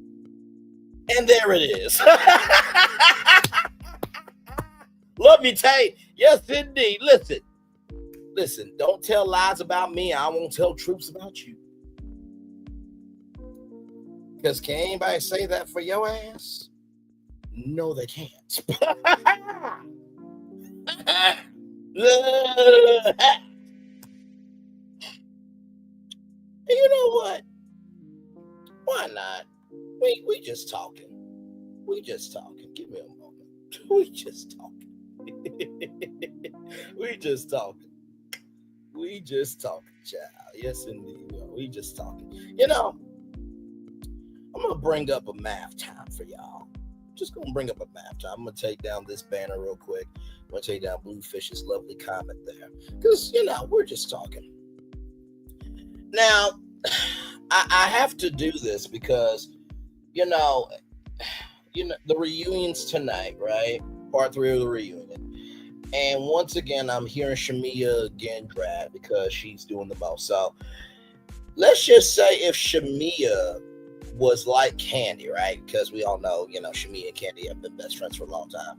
And there it is. Love you, Tay. Yes, indeed. Listen, don't tell lies about me. I won't tell truths about you. Because can anybody say that for your ass? No, they can't. You know what? Why not? We just talking. Give me a moment. We just talking. We just talking, child. Yes, indeed. We just talking. You know, I'm going to bring up a math time for y'all. Just going to bring up a math time. I'm going to take down this banner real quick. I'm going to take down Bluefish's lovely comment there. Because, you know, we're just talking. Now, I have to do this because, you know, the reunion's tonight, right? Part 3 of the reunion. And once again, I'm hearing Shamia again drag because she's doing the most. So let's just say if Shamia was like Candy, right? Because we all know, you know, Shamia and Candy have been best friends for a long time.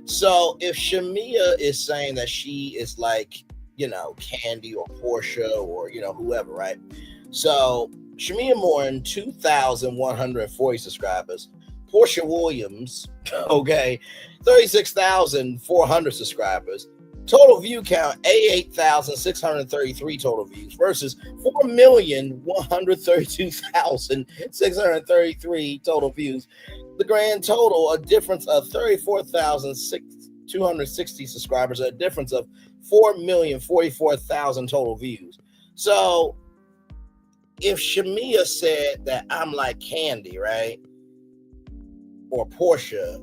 So if Shamia is saying that she is like, you know, Candy or Portia or, you know, whoever, right? So Shamia Moore, 2,140 subscribers. Portia Williams, okay, 36,400 subscribers. Total view count, 88,633 total views versus 4,132,633 total views. The grand total, a difference of 34,260 subscribers, a difference of 4,044,000 total views. So if Shamia said that I'm like Candy, right? Or Portia,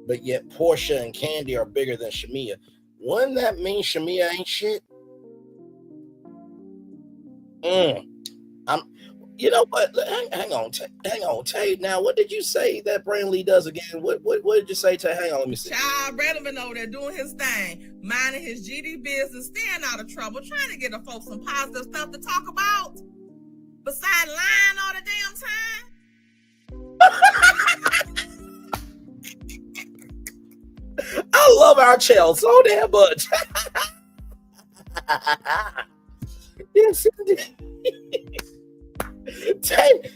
but yet Portia and Candy are bigger than Shamia, wouldn't that mean Shamia ain't shit? You know what? Hang on, Tay. Now, what did you say that Brandon Lee does again? What did you say, Tay? Hang on, let me see. Brandon been over there doing his thing, minding his GD business, staying out of trouble, trying to get the folks some positive stuff to talk about. Besides lying all the damn time. I love our child so damn much. Yes, Taylor's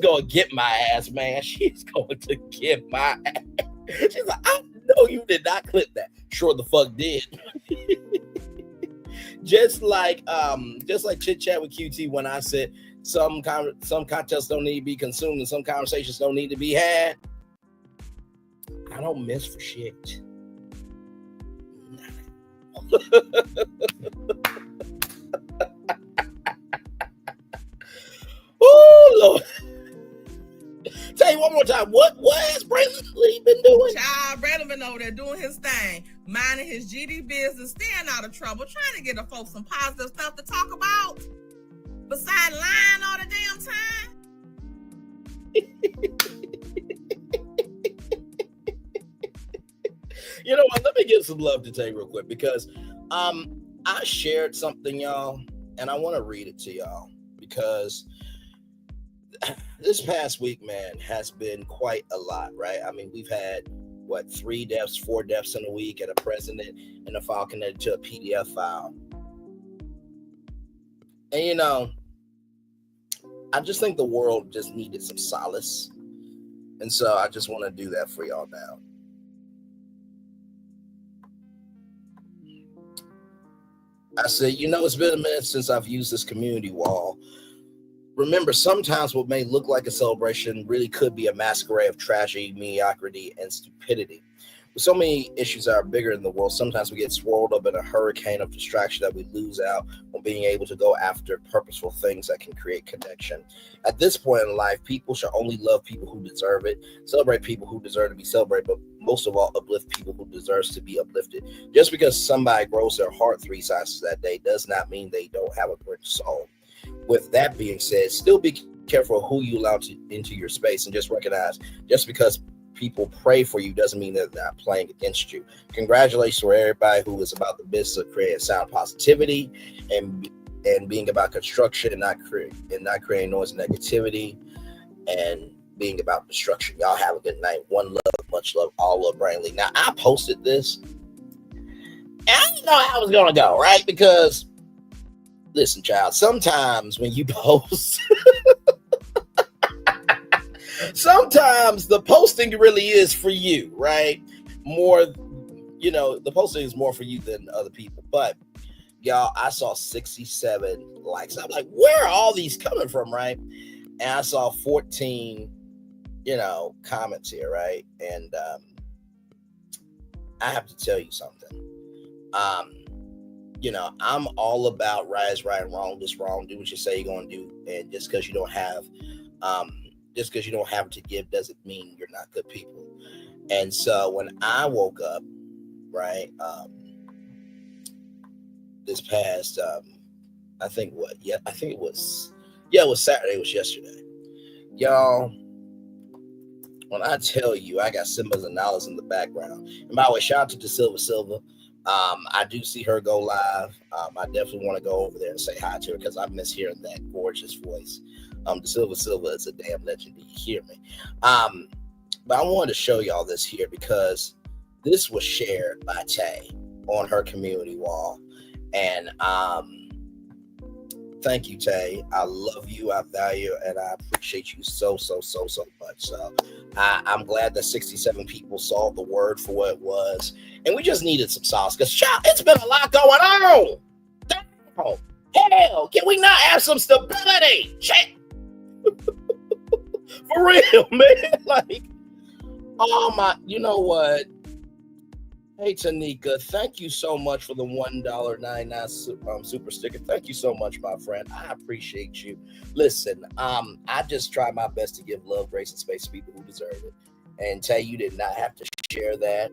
gonna get my ass, man. She's going to get my ass. She's like, I know you did not clip that. Sure the fuck did. just like Chit Chat with QT when I said some contests don't need to be consumed and some conversations don't need to be had. I don't miss for shit. Oh Lord. Tell you one more time, what has Brandon Lee been doing? Brandon been over there doing his thing, minding his GD business, staying out of trouble, trying to get the folks some positive stuff to talk about. Besides lying all the damn time. You know what? Let me give some love to Tay real quick because I shared something, y'all, and I want to read it to y'all because this past week, man, has been quite a lot, right? I mean, we've had, 4 deaths in a week, and a president and a file connected to a PDF file. And, you know, I just think the world just needed some solace. And so I just want to do that for y'all now. I said, you know, it's been a minute since I've used this community wall. Remember, sometimes what may look like a celebration really could be a masquerade of tragedy, mediocrity, and stupidity. with so many issues that are bigger in the world, sometimes we get swirled up in a hurricane of distraction that we lose out on being able to go after purposeful things that can create connection. At this point in life, people should only love people who deserve it, celebrate people who deserve to be celebrated, but most of all, uplift people who deserve to be uplifted. Just because somebody grows their heart 3 sizes that day does not mean they don't have a great soul. With that being said, still be careful who you allow into your space, and just recognize just because people pray for you doesn't mean that they're not playing against you. Congratulations for everybody who is about the business of creating sound positivity and being about construction and not creating noise and negativity and being about destruction. Y'all have a good night. One love, much love, all love, Brainly. Now, I posted this and I didn't know how I was gonna go, right? Because listen, child, sometimes when you post sometimes the posting really is for you, right? More, the posting is more for you than other people. But y'all, I saw 67 likes. I'm like, where are all these coming from, right? And I saw 14, comments here, right? And I have to tell you something. I'm all about right is right and wrong is wrong. Do what you say you're gonna do, and just because you don't have to give doesn't mean you're not good people. And so when I woke up, right, this past, it was Saturday, it was yesterday. Y'all, when I tell you I got Simbas and Nollas in the background, and by the way, shout out to Silva. I do see her go live. I definitely want to go over there and say hi to her because I miss hearing that gorgeous voice. The Silva is a damn legend. Do you hear me? But I wanted to show y'all this here because this was shared by Tay on her community wall. And thank you, Tay. I love you, I value, and I appreciate you so much. So I'm glad that 67 people saw the word for what it was. And we just needed some sauce because, child, it's been a lot going on. Damn. Hell, can we not have some stability? Shit. For real, man. Like, oh my, you know what? Hey, Tanika, thank you so much for the $1.99 super sticker. Thank you so much, my friend. I appreciate you. Listen, I just try my best to give love, grace, and space to people who deserve it. And Tay, you did not have to share that,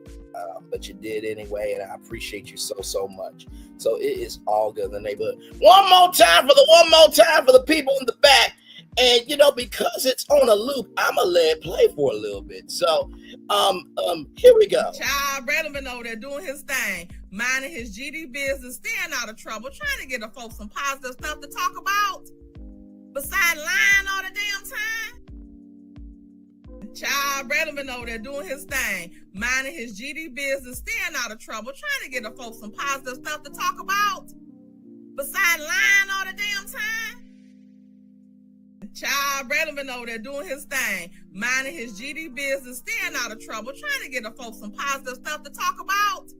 but you did anyway, and I appreciate you so much. So it is all good in the neighborhood. One more time for the people in the back. And because it's on a loop, I'ma let it play for a little bit. So here we go. Child, Brandon been over there doing his thing, minding his GD business, staying out of trouble, trying to get the folks some positive stuff to talk about. Besides lying all the damn time. Child, Brandon been over there doing his thing, minding his GD business, staying out of trouble, trying to get the folks some positive stuff to talk about. Besides lying all the damn time. Child, Brandon been over there doing his thing, minding his GD business, staying out of trouble, trying to get the folks some positive stuff to talk about.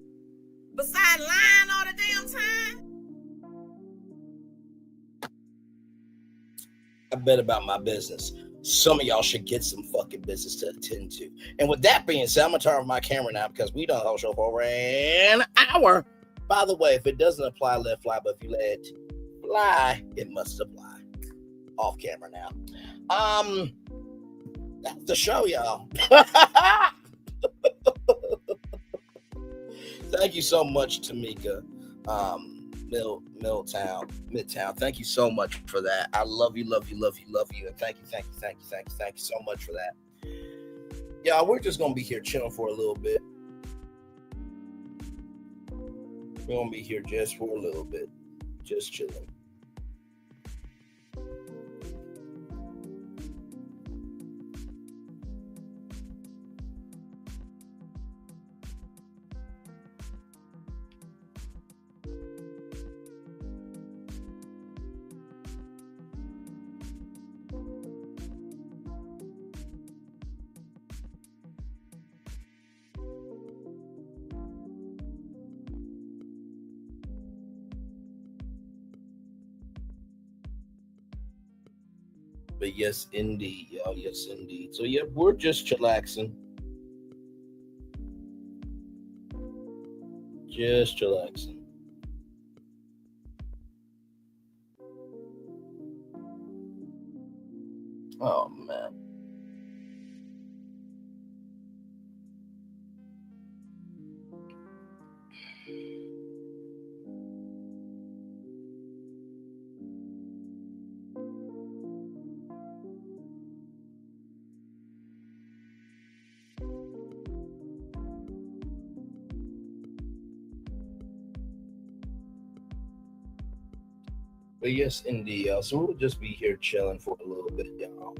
Besides lying all the damn time. I bet about my business. Some of y'all should get some fucking business to attend to. And with that being said, I'm going to turn off my camera now because we done the whole show for over an hour. By the way, if it doesn't apply, let it fly. But if you let it fly, it must apply. Off camera now. That's the show, y'all. Thank you so much, Tamika. Midtown. Thank you so much for that. I love you. And thank you so much for that. Y'all, we're just gonna be here chilling for a little bit. We're gonna be here just for a little bit. Just chilling. But yes, indeed, y'all. Yes, indeed. So, yeah, we're just chillaxing. Just chillaxing. Oh man. But yes, indeed. So we'll just be here chilling for a little bit, y'all.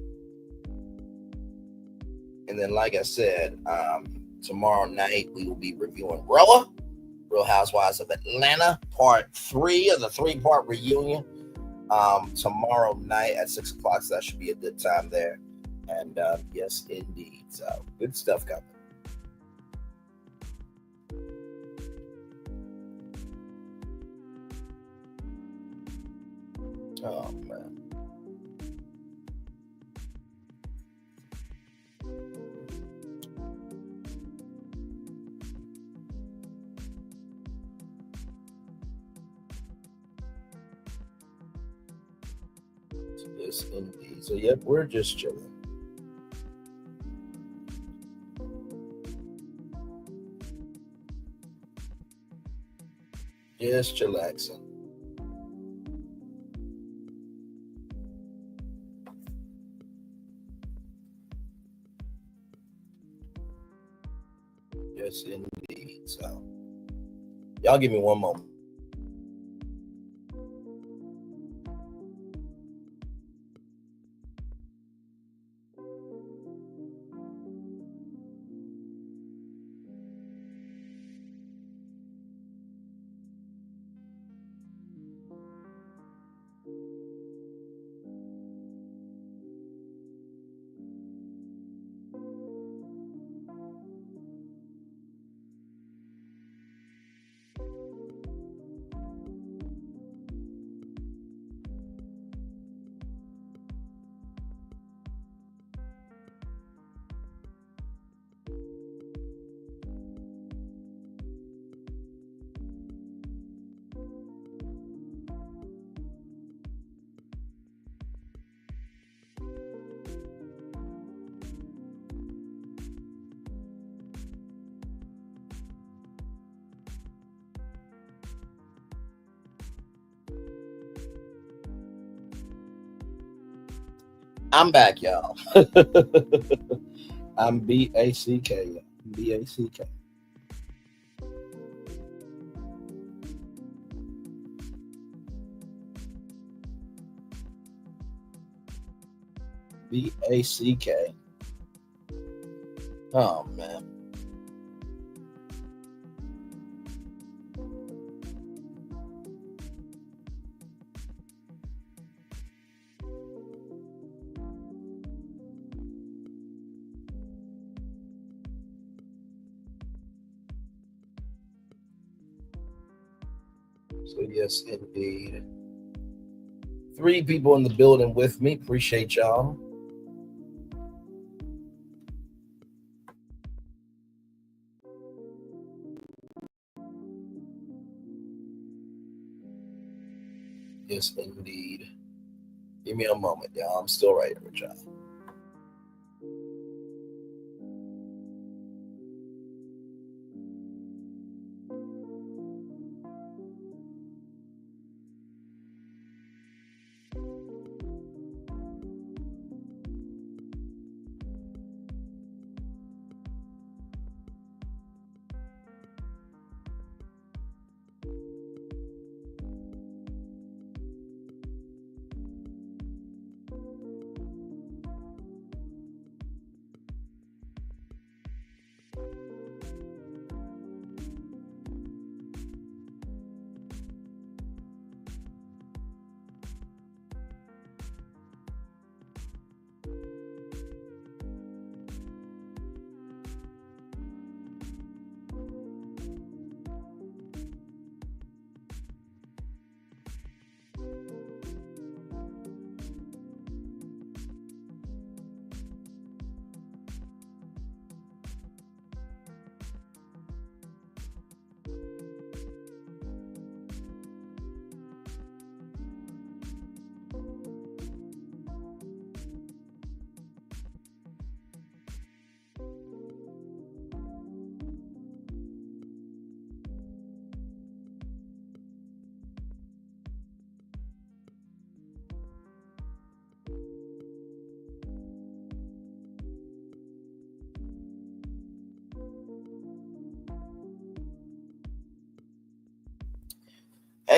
And then, like I said, tomorrow night we will be reviewing Real Housewives of Atlanta, part 3 of the 3-part reunion. Tomorrow night at 6 o'clock, so that should be a good time there. And yes, indeed. So good stuff coming. Oh man. Yes, indeed. So yep, we're just chilling. Just chillaxing. Yes, indeed. So, y'all give me one moment. I'm back, y'all. I'm B-A-C-K. B-A-C-K. B-A-C-K. Oh, man. So yes, indeed. 3 people in the building with me. Appreciate y'all. Yes, indeed. Give me a moment, y'all. I'm still right here with y'all.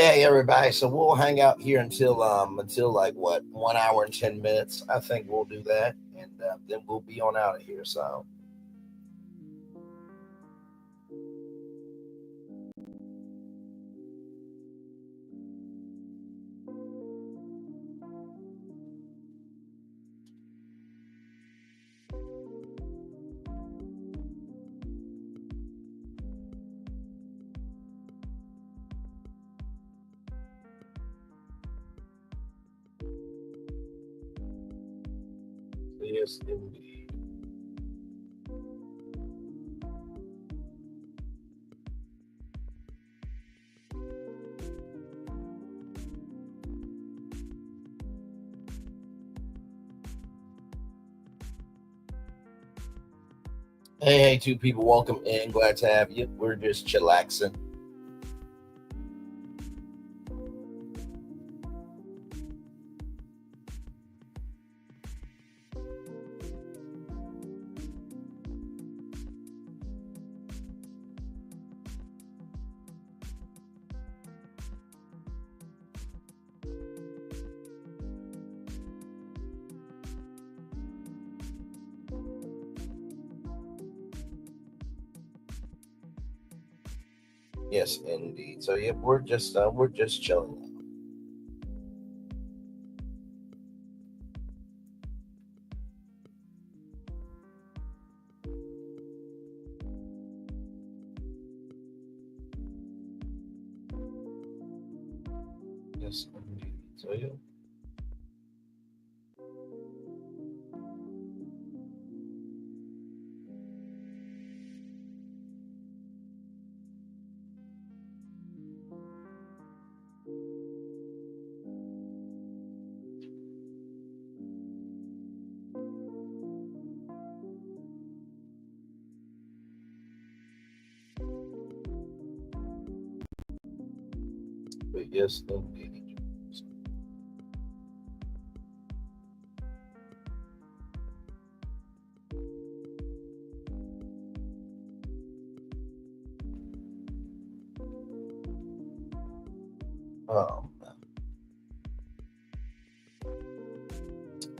Hey everybody. So we'll hang out here until like what, 1 hour and 10 minutes. I think we'll do that, and then we'll be on out of here. So yes, indeed. Hey, two people, welcome in. Glad to have you. We're just chillaxing. Yes, indeed. So yeah, we're just chilling. Yes, indeed. So yeah. But yes, indeed.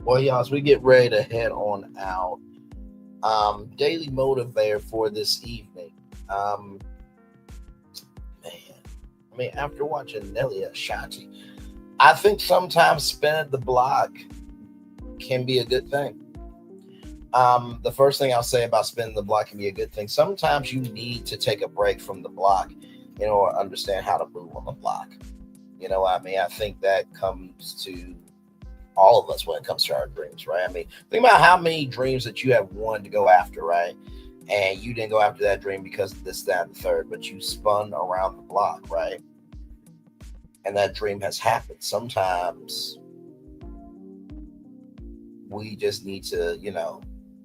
Well, y'all, as we get ready to head on out, daily motivator for this evening. I mean, after watching Nelly and Ashanti, I think sometimes spinning the block can be a good thing. The first thing I'll say about spinning the block can be a good thing. Sometimes you need to take a break from the block in order to understand how to move on the block. You know what I mean? I think that comes to all of us when it comes to our dreams, right? I mean, think about how many dreams that you have wanted to go after, right? And you didn't go after that dream because of this, that, and the third, but you spun around the block, right? And that dream has happened. Sometimes we just need to,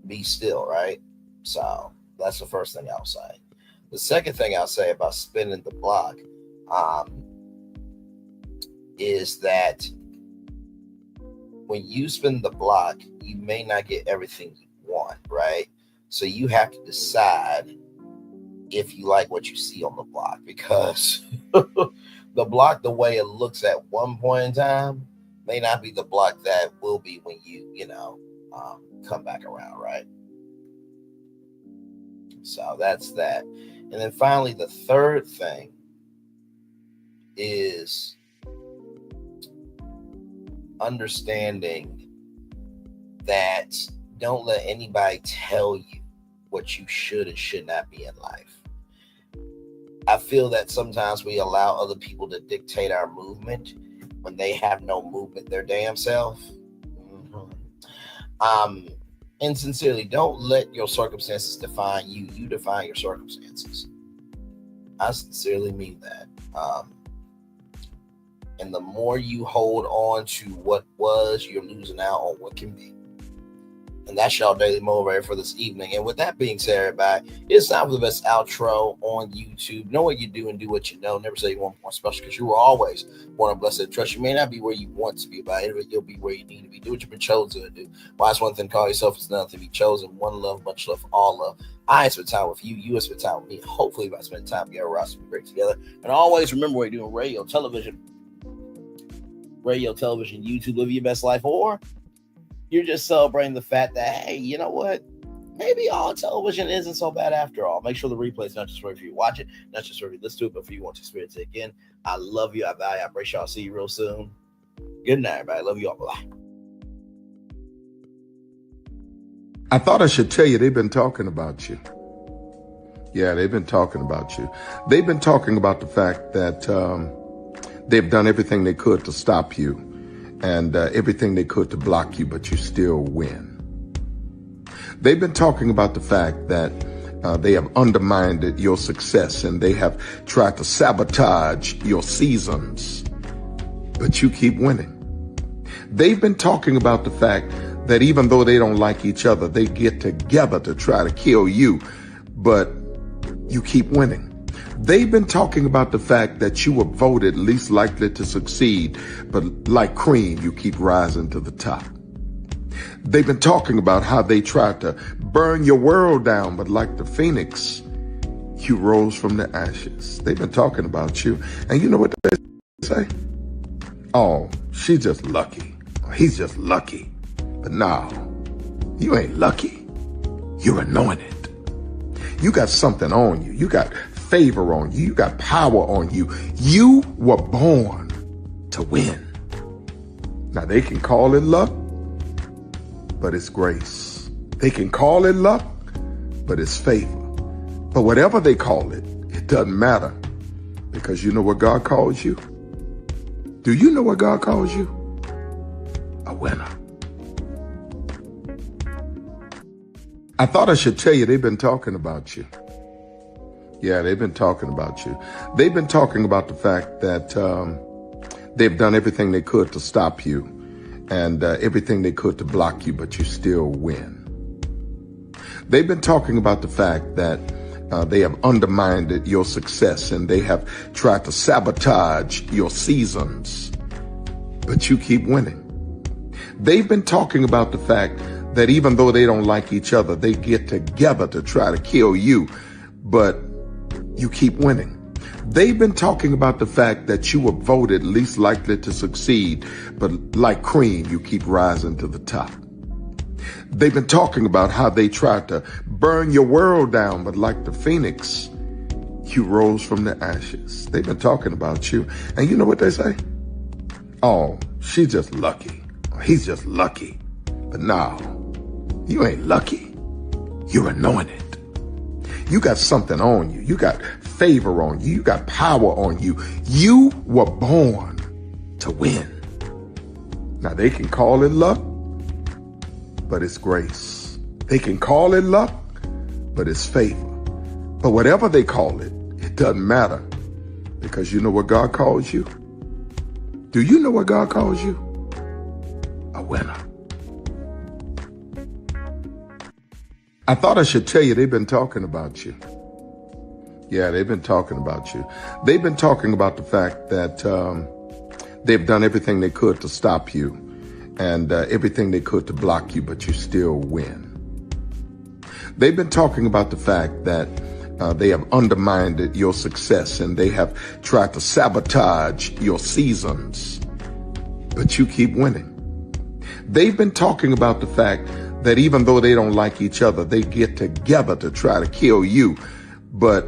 be still, right? So that's the first thing I'll say. The second thing I'll say about spinning the block is that when you spin the block, you may not get everything you want, right? So you have to decide if you like what you see on the block, because the block, the way it looks at one point in time, may not be the block that will be when you come back around, right? So that's that. And then finally, the third thing is understanding that don't let anybody tell you what you should and should not be in life. I feel that sometimes we allow other people to dictate our movement when they have no movement their damn self. And sincerely, don't let your circumstances define you. You define your circumstances. I sincerely mean that. And the more you hold on to what was, you're losing out on what can be. And that's y'all daily motivator for this evening. And with that being said, everybody, it's time for the best outro on YouTube. Know what you do and do what you know. Never say you want more special, because you were always born and blessed and trust. You may not be where you want to be, but you'll be where you need to be. Do what you've been chosen to do. Why is one thing call yourself? It's nothing to be chosen. One love, much love, all love. I spend time with you. You spend time with me. Hopefully, by spending time together, we're also great together. And always remember, what you're doing: radio, television, YouTube, live your best life, or you're just celebrating the fact that, hey, you know what? Maybe all television isn't so bad after all. Make sure the replay is not just for if you watch it, not just for if you listen to it, but if you want to experience it again. I love you. I value. I appreciate y'all. See you real soon. Good night, everybody. Love you all. Bye. I thought I should tell you, they've been talking about you. Yeah, they've been talking about you. They've been talking about the fact that they've done everything they could to stop you, and everything they could to block you, but you still win. They've been talking about the fact that they have undermined your success, and they have tried to sabotage your seasons, but you keep winning. They've been talking about the fact that even though they don't like each other, they get together to try to kill you, but you keep winning. They've been talking about the fact that you were voted least likely to succeed, but like cream, you keep rising to the top. They've been talking about how they tried to burn your world down, but like the phoenix, you rose from the ashes. They've been talking about you, and you know what they say? Oh, she's just lucky. He's just lucky. But no, you ain't lucky. You're anointed. You got something on you. You got favor on you. You got power on you. You were born to win. Now, they can call it luck, but it's grace. They can call it luck, but it's favor. But whatever they call it, it doesn't matter, because you know what God calls you? Do you know what God calls you? A winner. I thought I should tell you, they've been talking about you. Yeah, they've been talking about you. They've been talking about the fact that they've done everything they could to stop you, and everything they could to block you, but you still win. They've been talking about the fact that they have undermined your success, and they have tried to sabotage your seasons, but you keep winning. They've been talking about the fact that even though they don't like each other, they get together to try to kill you, but you keep winning. They've been talking about the fact that you were voted least likely to succeed, but like cream, you keep rising to the top. They've been talking about how they tried to burn your world down, but like the phoenix, you rose from the ashes. They've been talking about you, and you know what they say? Oh, she's just lucky. He's just lucky. But no, you ain't lucky. You're anointed. You got something on you. You got favor on you. You got power on you. You were born to win. Now, they can call it luck, but it's grace. They can call it luck, but it's favor. But whatever they call it, it doesn't matter, because you know what God calls you? Do you know what God calls you? A winner. I thought I should tell you, they've been talking about you. Yeah, they've been talking about you. They've been talking about the fact that they've done everything they could to stop you, and everything they could to block you, but you still win. They've been talking about the fact that they have undermined your success, and they have tried to sabotage your seasons, but you keep winning. They've been talking about the fact that even though they don't like each other, they get together to try to kill you, but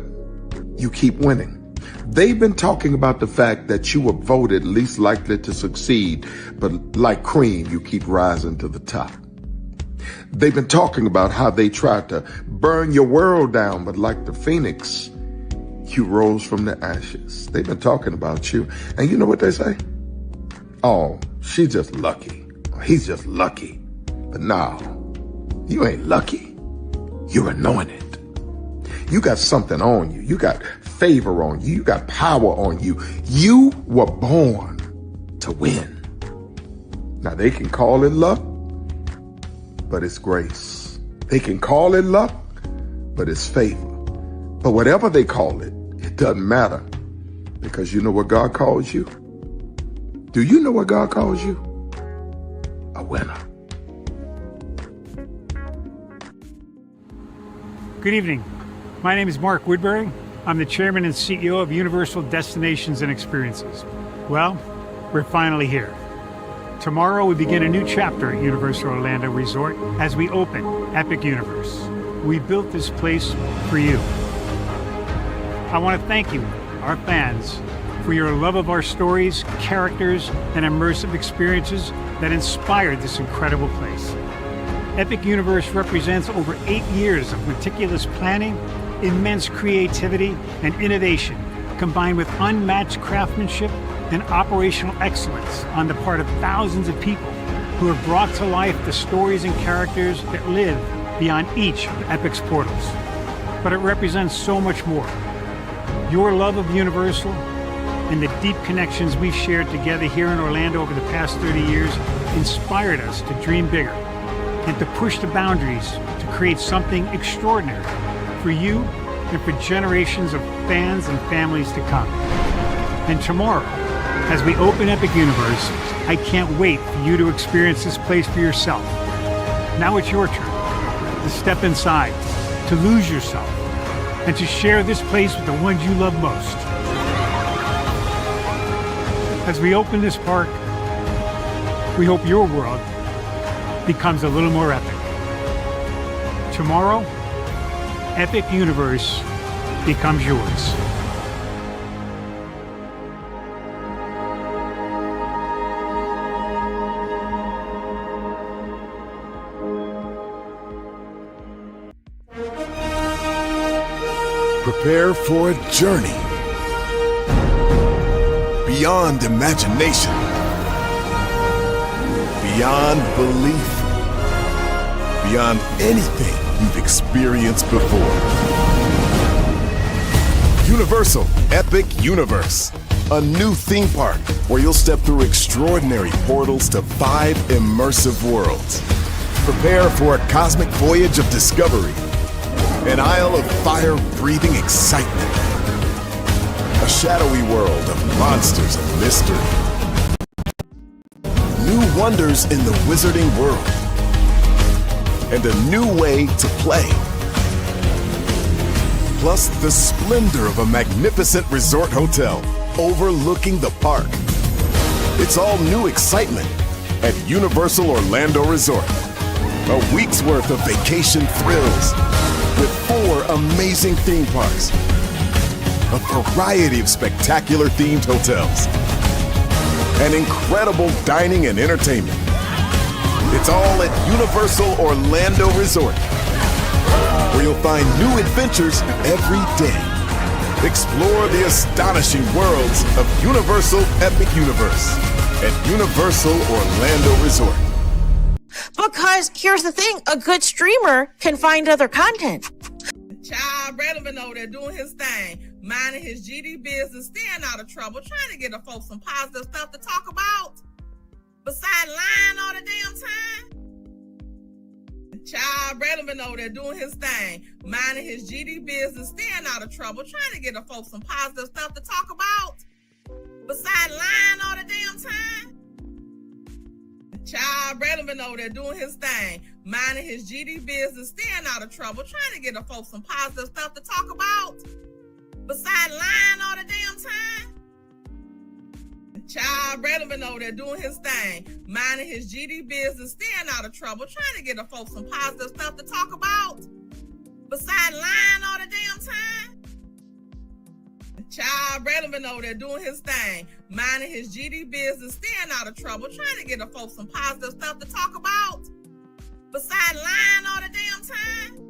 you keep winning. They've been talking about the fact that you were voted least likely to succeed, but like cream, you keep rising to the top. They've been talking about how they tried to burn your world down, but like the phoenix, you rose from the ashes. They've been talking about you, and you know what they say? Oh, she's just lucky. He's just lucky. But no, you ain't lucky. You're anointed. You got something on you. You got favor on you. You got power on you. You were born to win. Now, they can call it luck, but it's grace. They can call it luck, but it's favor. But whatever they call it, it doesn't matter, because you know what God calls you? Do you know what God calls you? A winner. Good evening. My name is Mark Woodbury. I'm the chairman and CEO of Universal Destinations and Experiences. Well, we're finally here. Tomorrow we begin a new chapter at Universal Orlando Resort as we open Epic Universe. We built this place for you. I want to thank you, our fans, for your love of our stories, characters, and immersive experiences that inspired this incredible place. Epic Universe represents over 8 years of meticulous planning, immense creativity, and innovation, combined with unmatched craftsmanship and operational excellence on the part of thousands of people who have brought to life the stories and characters that live beyond each of Epic's portals. But it represents so much more. Your love of Universal and the deep connections we've shared together here in Orlando over the past 30 years inspired us to dream bigger and to push the boundaries to create something extraordinary for you and for generations of fans and families to come. And tomorrow, as we open Epic Universe, I can't wait for you to experience this place for yourself. Now it's your turn to step inside, to lose yourself, and to share this place with the ones you love most. As we open this park, we hope your world becomes a little more epic. Tomorrow, Epic Universe becomes yours. Prepare for a journey beyond imagination, beyond belief, beyond anything you've experienced before. Universal Epic Universe, a new theme park where you'll step through extraordinary portals to 5 immersive worlds. Prepare for a cosmic voyage of discovery, an isle of fire-breathing excitement, a shadowy world of monsters and mystery, new wonders in the wizarding world, and a new way to play. Plus the splendor of a magnificent resort hotel overlooking the park. It's all new excitement at Universal Orlando Resort. A week's worth of vacation thrills with 4 amazing theme parks, a variety of spectacular themed hotels, and incredible dining and entertainment. It's all at Universal Orlando Resort, where you'll find new adventures every day. Explore the astonishing worlds of Universal Epic Universe at Universal Orlando Resort. Because here's the thing, a good streamer can find other content. Child Brandon been over there doing his thing, minding his GD business, staying out of trouble, trying to get the folks some positive stuff to talk about. Besides lying all the damn time. Child Brandon been over there doing his thing, minding his GD business, staying out of trouble, trying to get the folks some positive stuff to talk about. Besides lying all the damn time. Child Brandon been over there doing his thing, minding his GD business, staying out of trouble, trying to get the folks some positive stuff to talk about. Besides lying all the damn time. Child Brandon been over there doing his thing, minding his GD business, staying out of trouble, trying to get the folks some positive stuff to talk about. Besides lying all the damn time. Child Brandon been over there doing his thing, minding his GD business, staying out of trouble, trying to get the folks some positive stuff to talk about. Besides lying all the damn time.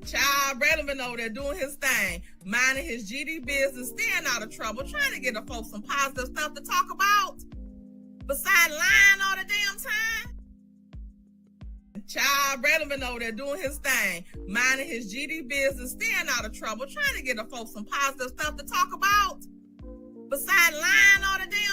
Child Brandon been over there doing his thing, minding his GD business, staying out of trouble, trying to get the folks some positive stuff to talk about. Besides lying all the damn time. Child Brandon been over there doing his thing, minding his GD business, staying out of trouble, trying to get the folks some positive stuff to talk about. Besides lying all the damn